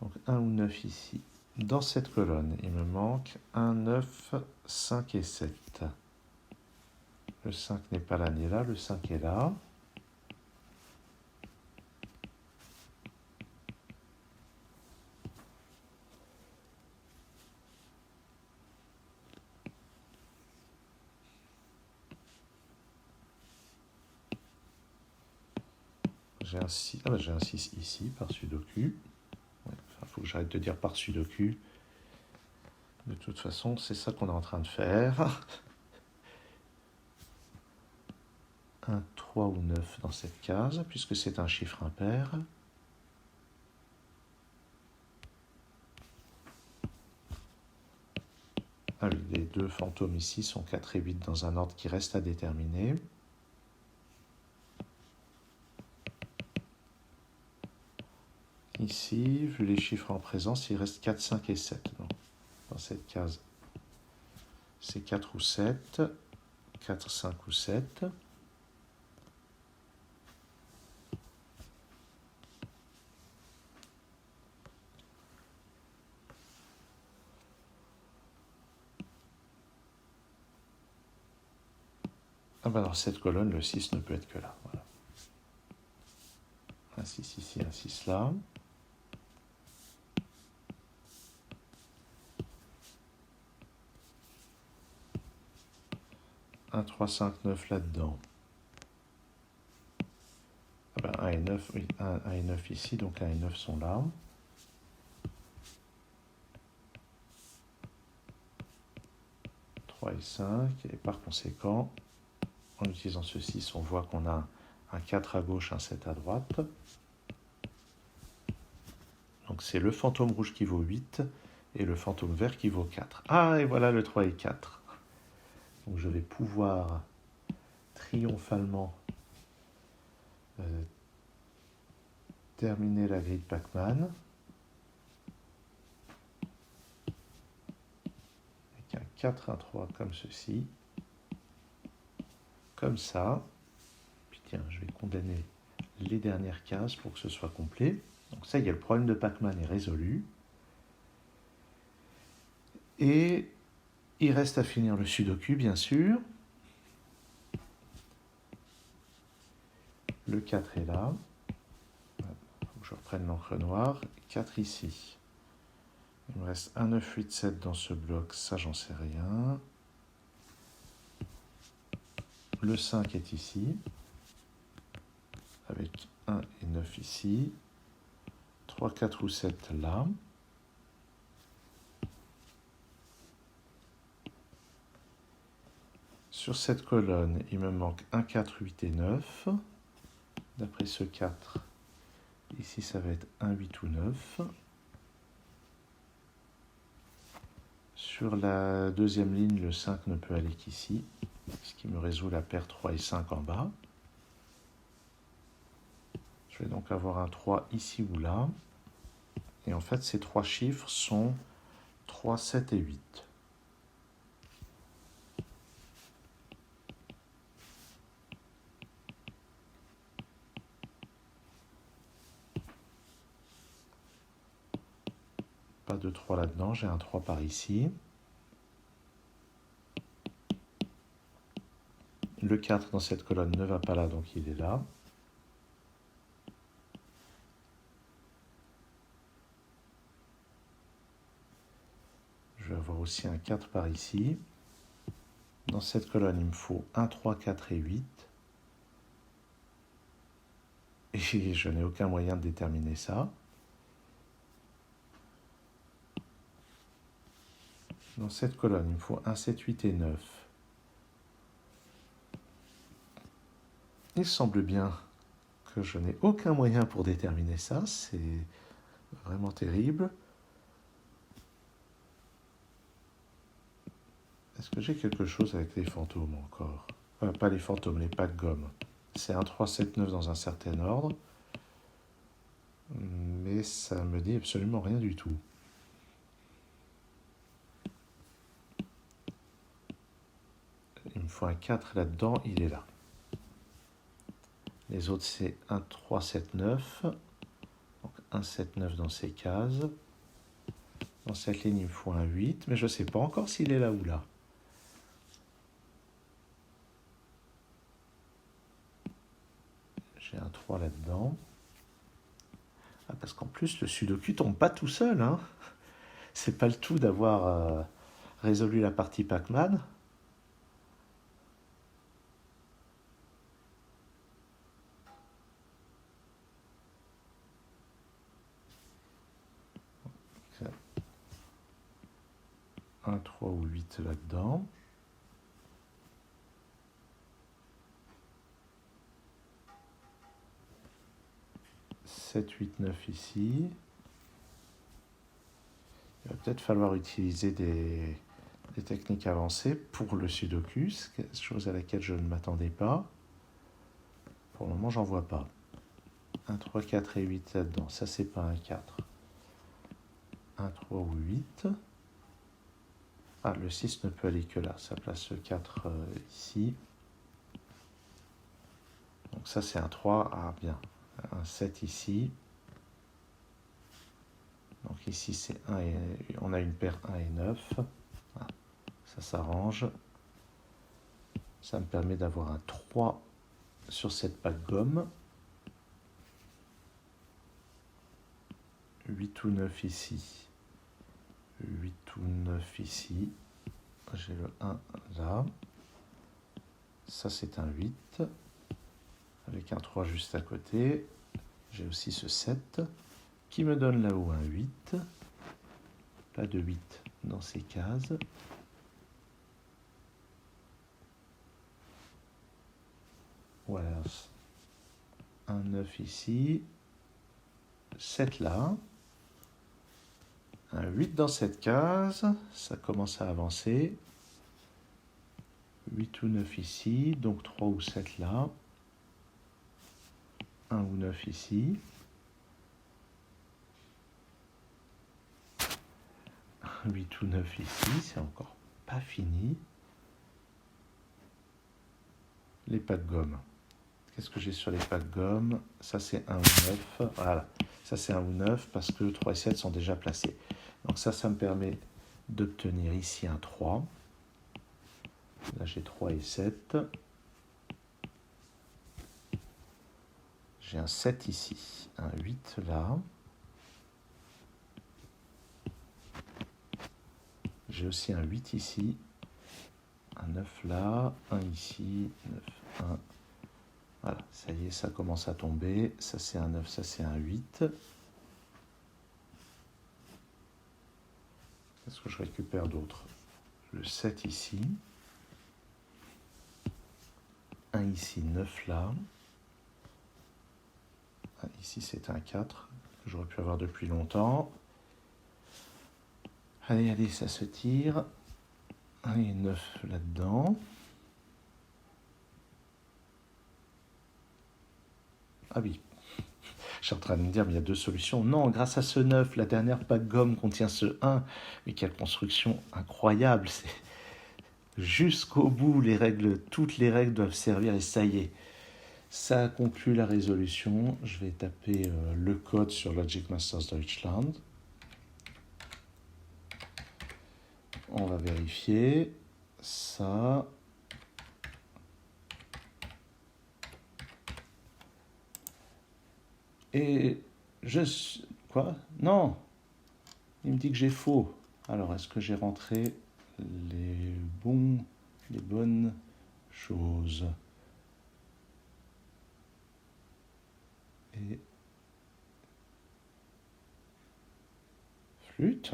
Donc 1 ou 9 ici. Dans cette colonne, il me manque 1, 9, 5 et 7. Le 5 n'est pas là ni là, le 5 est là. J'ai un 6, j'ai un 6 ici par sudoku. Ouais, faut que j'arrête de dire par sudoku. De toute façon, c'est ça qu'on est en train de faire. Un 3 ou 9 dans cette case, puisque c'est un chiffre impair. Ah oui, les deux fantômes ici sont 4 et 8 dans un ordre qui reste à déterminer. Ici, vu les chiffres en présence, il reste 4, 5 et 7. Donc, dans cette case, c'est 4 ou 7, 4, 5 ou 7. Ah ben dans cette colonne, le 6 ne peut être que là. Voilà. Un 6 ici, un 6 là. Un 3, 5, 9 là-dedans. Ah ben 1 et 9, oui, 1 et 9 ici, donc 1 et 9 sont là. Et 5, et par conséquent, en utilisant ce 6, on voit qu'on a un 4 à gauche, un 7 à droite. Donc c'est le fantôme rouge qui vaut 8 et le fantôme vert qui vaut 4. Ah, et voilà le 3 et 4. Donc je vais pouvoir triomphalement terminer la grille de Pacman. Avec un 4, un 3 comme ceci. Comme ça. Puis tiens, je vais condamner les dernières cases pour que ce soit complet. Donc ça y est, le problème de Pacman est résolu. Et il reste à finir le sudoku, bien sûr. Le 4 est là. Il faut que je reprenne l'encre noire. 4 ici. Il me reste 1, 9, 8, 7 dans ce bloc. Ça, j'en sais rien. Le 5 est ici. Avec 1 et 9 ici. 3, 4 ou 7 là. Sur cette colonne, il me manque 1, 4, 8 et 9. D'après ce 4, ici ça va être 1, 8 ou 9. Sur la deuxième ligne, le 5 ne peut aller qu'ici, ce qui me résout la paire 3 et 5 en bas. Je vais donc avoir un 3 ici ou là. Et en fait, ces trois chiffres sont 3, 7 et 8. pas de 3 là-dedans, j'ai un 3 par ici. Le 4 dans cette colonne ne va pas là, donc il est là. Je vais avoir aussi un 4 par ici. Dans cette colonne, il me faut 1, 3, 4 et 8. Et je n'ai aucun moyen de déterminer ça. Dans cette colonne, il me faut 1, 7, 8 et 9. Il semble bien que je n'ai aucun moyen pour déterminer ça. C'est vraiment terrible. Est-ce que j'ai quelque chose avec les fantômes encore? Pas les fantômes, les packs gomme. C'est 1, 3, 7, 9 dans un certain ordre. Mais ça me dit absolument rien du tout. Il me faut un 4 là-dedans, il est là. Les autres, c'est 1, 3, 7, 9. Donc 1, 7, 9 dans ces cases. Dans cette ligne, il me faut un 8, mais je ne sais pas encore s'il est là ou là. J'ai un 3 là-dedans. Ah, parce qu'en plus, le sudoku tombe pas tout seul. Hein. C'est pas le tout d'avoir résolu la partie Pac-Man. Okay. 1, 3 ou 8 là-dedans. « 7, 8, 9 ici. Il va peut-être falloir utiliser des techniques avancées pour le sudoku, chose à laquelle je ne m'attendais pas. Pour le moment, j'en vois pas. 1, 3, 4 et 8 là-dedans. Ça, c'est pas un 4. 1, 3 ou 8. Ah, le 6 ne peut aller que là. Ça place le 4 ici. Donc ça, c'est un 3. Ah, bien. Un 7 ici. Donc ici, c'est 1 et on a une paire 1 et 9. Ah, ça s'arrange. Ça me permet d'avoir un 3 sur cette pack gomme. 8 ou 9 ici. 8 ou 9 ici. J'ai le 1 là. Ça, c'est un 8. Avec un 3 juste à côté. J'ai aussi ce 7 qui me donne là-haut un 8. Pas de 8 dans ces cases. Voilà. Un 9 ici. 7 là. Un 8 dans cette case. Ça commence à avancer. 8 ou 9 ici. Donc 3 ou 7 là. 1 ou 9 ici. 8 ou 9 ici, c'est encore pas fini. Les packs gomme. Qu'est-ce que j'ai sur les packs gomme? Ça, c'est 1 ou 9. Voilà. Ça, c'est 1 ou 9 parce que 3 et 7 sont déjà placés. Donc ça me permet d'obtenir ici un 3. Là, j'ai 3 et 7. J'ai un 7 ici, un 8 là. J'ai aussi un 8 ici, un 9 là, un ici, 9, 1. Voilà, ça y est, ça commence à tomber. Ça, c'est un 9, ça, c'est un 8. Qu'est-ce que je récupère d'autre? Le 7 ici. Un ici, 9 là. Ah, ici, c'est un 4 que j'aurais pu avoir depuis longtemps. Allez, allez, ça se tire. Allez, 9 là-dedans. Ah oui, je suis en train de me dire, mais il y a deux solutions. Non, grâce à ce 9, la dernière pack gomme contient ce 1. Mais quelle construction incroyable. C'est jusqu'au bout, toutes les règles doivent servir et ça y est. Ça conclut la résolution. Je vais taper le code sur Logic Masters Deutschland. On va vérifier ça. Et quoi? Non, il me dit que j'ai faux. Alors, est-ce que j'ai rentré les bonnes choses? Et flûte.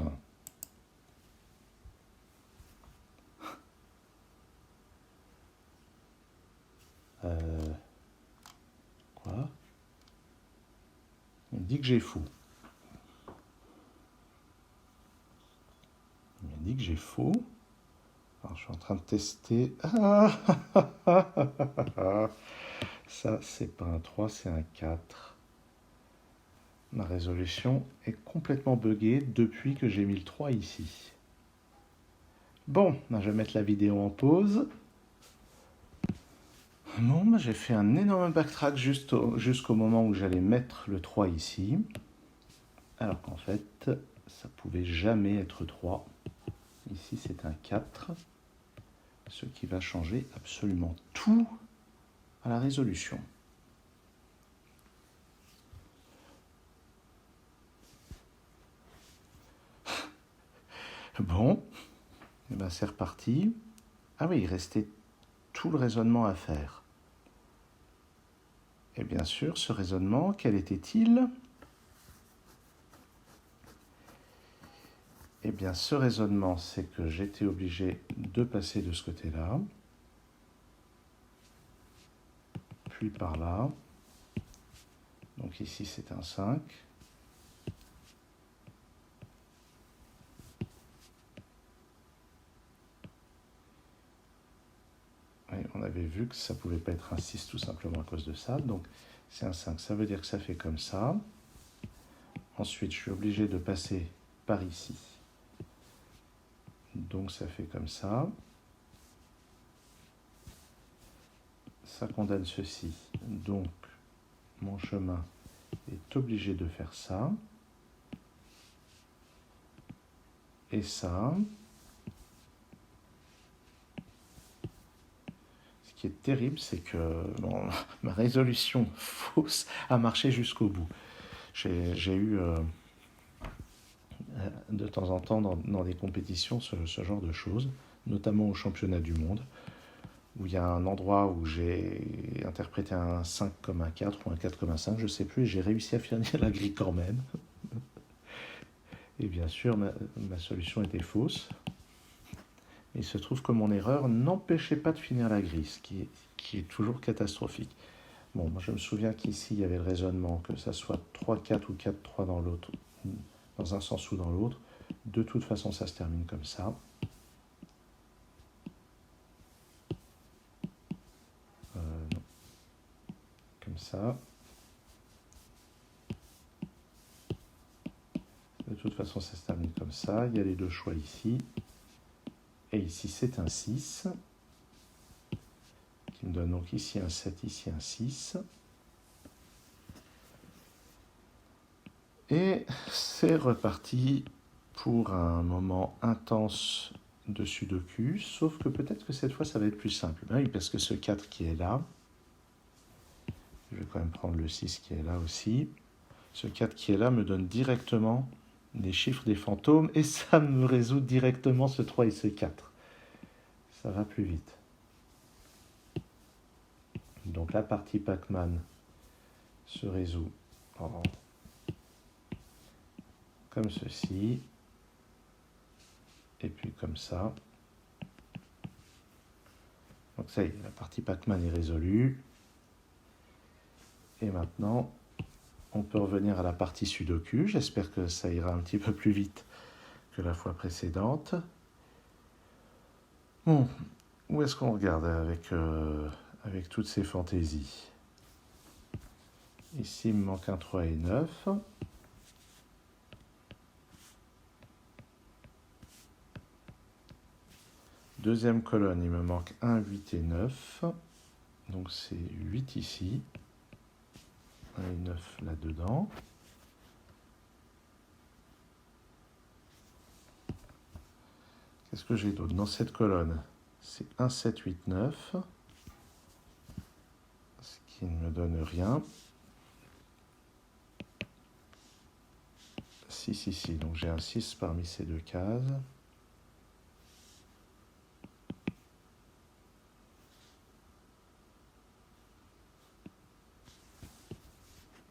Quoi? Il me dit que j'ai faux. Il me dit que j'ai faux. Alors, je suis en train de tester. Ça, c'est pas un 3, c'est un 4. Ma résolution est complètement buggée depuis que j'ai mis le 3 ici. Bon, je vais mettre la vidéo en pause. Bon, j'ai fait un énorme backtrack jusqu'au moment où j'allais mettre le 3 ici. Alors qu'en fait, ça pouvait jamais être 3. Ici, c'est un 4. Ce qui va changer absolument tout à la résolution. Bon, et ben c'est reparti. Ah oui, il restait tout le raisonnement à faire. Et bien sûr, ce raisonnement, quel était-il? Eh bien, ce raisonnement, c'est que j'étais obligé de passer de ce côté-là, puis par là. Donc ici, c'est un 5. Et on avait vu que ça ne pouvait pas être un 6 tout simplement à cause de ça. Donc c'est un 5. Ça veut dire que ça fait comme ça. Ensuite, je suis obligé de passer par ici. Donc ça fait comme ça. Ça condamne ceci. Donc mon chemin est obligé de faire ça. Et ça. Ce qui est terrible, c'est que ma résolution fausse a marché jusqu'au bout. J'ai eu de temps en temps dans des compétitions ce genre de choses, notamment au championnat du monde, où il y a un endroit où j'ai interprété un 5 comme un 4 ou un 4 comme un 5, je ne sais plus, et j'ai réussi à finir la grille quand même. Et bien sûr, ma solution était fausse. Il se trouve que mon erreur n'empêchait pas de finir la grille, ce qui est toujours catastrophique. Bon, moi je me souviens qu'ici, il y avait le raisonnement, que ça soit 3-4 ou 4-3 dans l'autre, dans un sens ou dans l'autre. De toute façon, ça se termine comme ça. Non. Comme ça. De toute façon, ça se termine comme ça. Il y a les deux choix ici. Et ici, c'est un 6. Qui me donne donc ici un 7, ici un 6. Et c'est reparti pour un moment intense de Sudoku, sauf que peut-être que cette fois ça va être plus simple. Ben oui, parce que ce 4 qui est là, je vais quand même prendre le 6 qui est là aussi, ce 4 qui est là me donne directement les chiffres des fantômes et ça me résout directement ce 3 et ce 4. Ça va plus vite. Donc la partie Pac-Man se résout comme ceci, et puis comme ça. Donc ça y est, la partie Pac-Man est résolue. Et maintenant, on peut revenir à la partie Sudoku. J'espère que ça ira un petit peu plus vite que la fois précédente. Bon, où est-ce qu'on regarde avec toutes ces fantaisies? Ici, il me manque un 3 et 9. Deuxième colonne, il me manque 1, 8 et 9. Donc c'est 8 ici. 1 et 9 là-dedans. Qu'est-ce que j'ai d'autre dans cette colonne? C'est 1, 7, 8, 9. Ce qui ne me donne rien. 6 ici, donc j'ai un 6 parmi ces deux cases.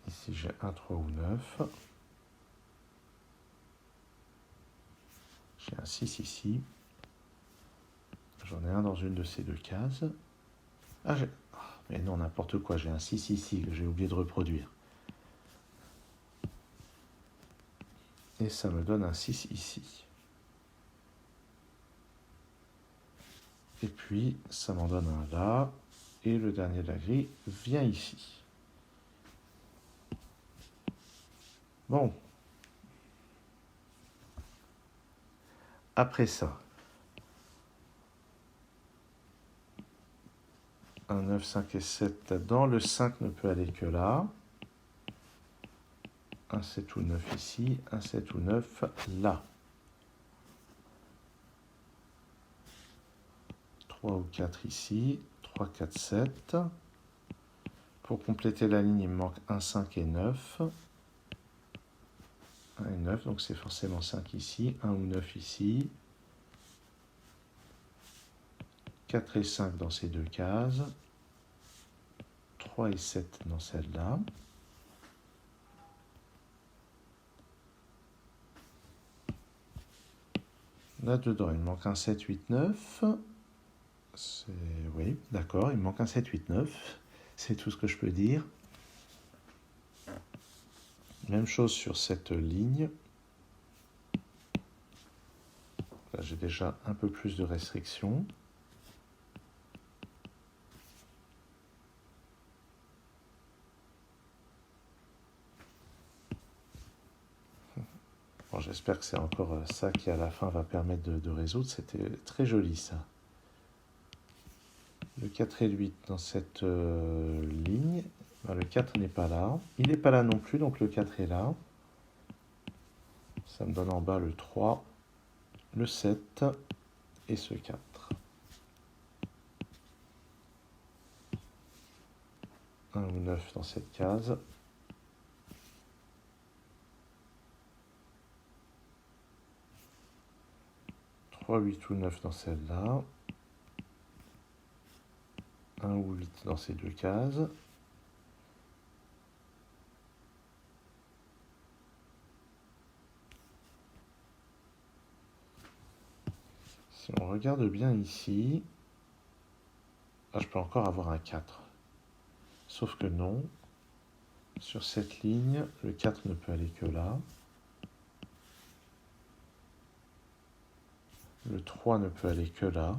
Ici j'ai un 3 ou 9. J'ai un 6 ici. J'en ai un dans une de ces deux cases. Ah, mais non, n'importe quoi, j'ai un 6 ici que j'ai oublié de reproduire. Et ça me donne un 6 ici. Et puis, ça m'en donne un là. Et le dernier de la grille vient ici. Bon. Après ça, un 9, 5 et 7 là-dedans. Le 5 ne peut aller que là. Un 7 ou 9 ici. Un 7 ou 9 là. 3 ou 4 ici. 3, 4, 7. Pour compléter la ligne, il me manque 1, 5 et 9. 1 et 9, donc c'est forcément 5 ici. 1 ou 9 ici. 4 et 5 dans ces deux cases. 3 et 7 dans celle-là. Là-dedans, il me manque un 7, 8, 9. Oui, d'accord, il me manque un 7, 8, 9. C'est tout ce que je peux dire. Même chose sur cette ligne. Là, j'ai déjà un peu plus de restrictions. Bon, j'espère que c'est encore ça qui, à la fin, va permettre de résoudre. C'était très joli, ça. Le 4 et le 8 dans cette ligne. Ben, le 4 n'est pas là. Il n'est pas là non plus, donc le 4 est là. Ça me donne en bas le 3, le 7 et ce 4. Un ou 9 dans cette case. 3, 8 ou 9 dans celle-là. 1 ou 8 dans ces deux cases. Si on regarde bien ici, je peux encore avoir un 4. Sauf que non. Sur cette ligne, le 4 ne peut aller que là. Le 3 ne peut aller que là.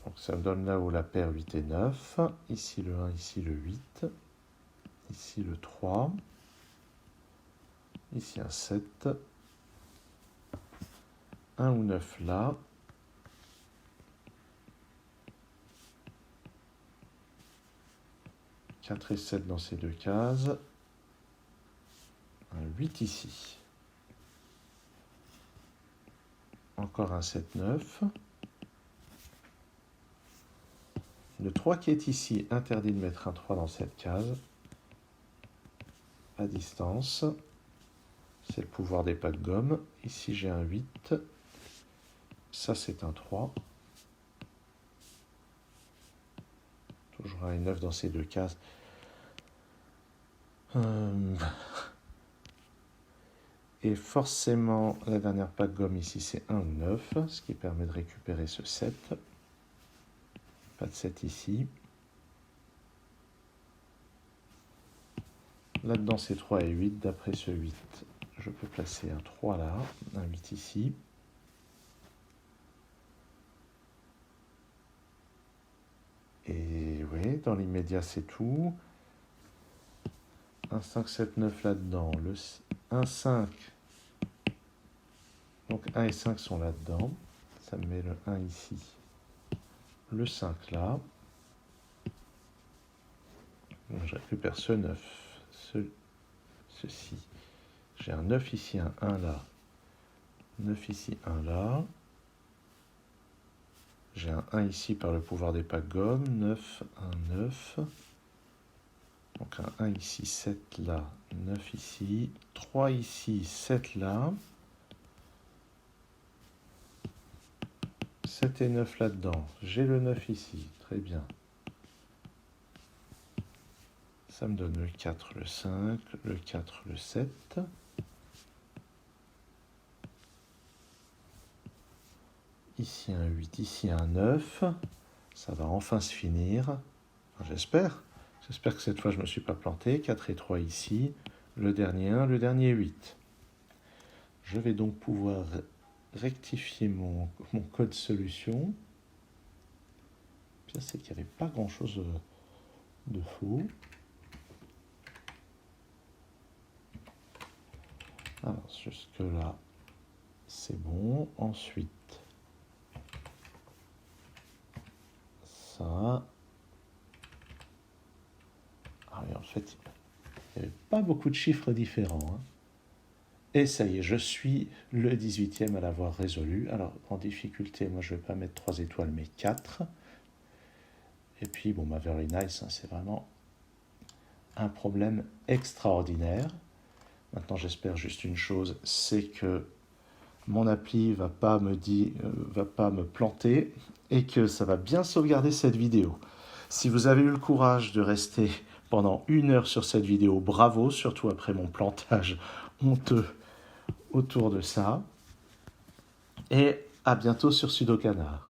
Donc ça me donne là où la paire 8 et 9. Ici le 1, ici le 8. Ici le 3. Ici un 7. 1 ou 9 là. 4 et 7 dans ces deux cases. Un 8 ici. Encore un 7, 9. Le 3 qui est ici interdit de mettre un 3 dans cette case. À distance. C'est le pouvoir des pas de gomme. Ici j'ai un 8. Ça c'est un 3. Toujours un 9 dans ces deux cases. Et forcément, la dernière pas de gomme ici, c'est 1 ou 9, ce qui permet de récupérer ce 7. Pas de 7 ici. Là-dedans, c'est 3 et 8. D'après ce 8, je peux placer un 3 là, un 8 ici. Et oui, dans l'immédiat, c'est tout. Un 5, 7, 9 là-dedans. Le 1, 5. Donc 1 et 5 sont là-dedans. Ça me met le 1 ici. Le 5 là. Je récupère ce 9. Ceci. J'ai un 9 ici, un 1 là. 9 ici, 1 là. J'ai un 1 ici par le pouvoir des packs gomme. 9, 1, 9. Donc un 1 ici, 7 là, 9 ici. 3 ici, 7 là. 7 et 9 là-dedans. J'ai le 9 ici. Très bien. Ça me donne le 4, le 5, le 4, le 7. Ici un 8, ici un 9. Ça va enfin se finir. Enfin, j'espère. J'espère que cette fois je ne me suis pas planté. 4 et 3 ici. Le dernier 1, le dernier 8. Je vais donc pouvoir rectifier mon code solution. Bien, c'est qu'il n'y avait pas grand-chose de faux. Alors, jusque-là, c'est bon. Ensuite, ça. Ah oui, en fait, il n'y avait pas beaucoup de chiffres différents. Hein. Et ça y est, je suis le 18e à l'avoir résolu. Alors, en difficulté, moi, je ne vais pas mettre 3 étoiles, mais 4. Et puis, bon, very nice, hein, c'est vraiment un problème extraordinaire. Maintenant, j'espère juste une chose, c'est que mon appli va pas me planter et que ça va bien sauvegarder cette vidéo. Si vous avez eu le courage de rester pendant 1 heure sur cette vidéo, bravo, surtout après mon plantage honteux autour de ça. Et à bientôt sur Sudokanar.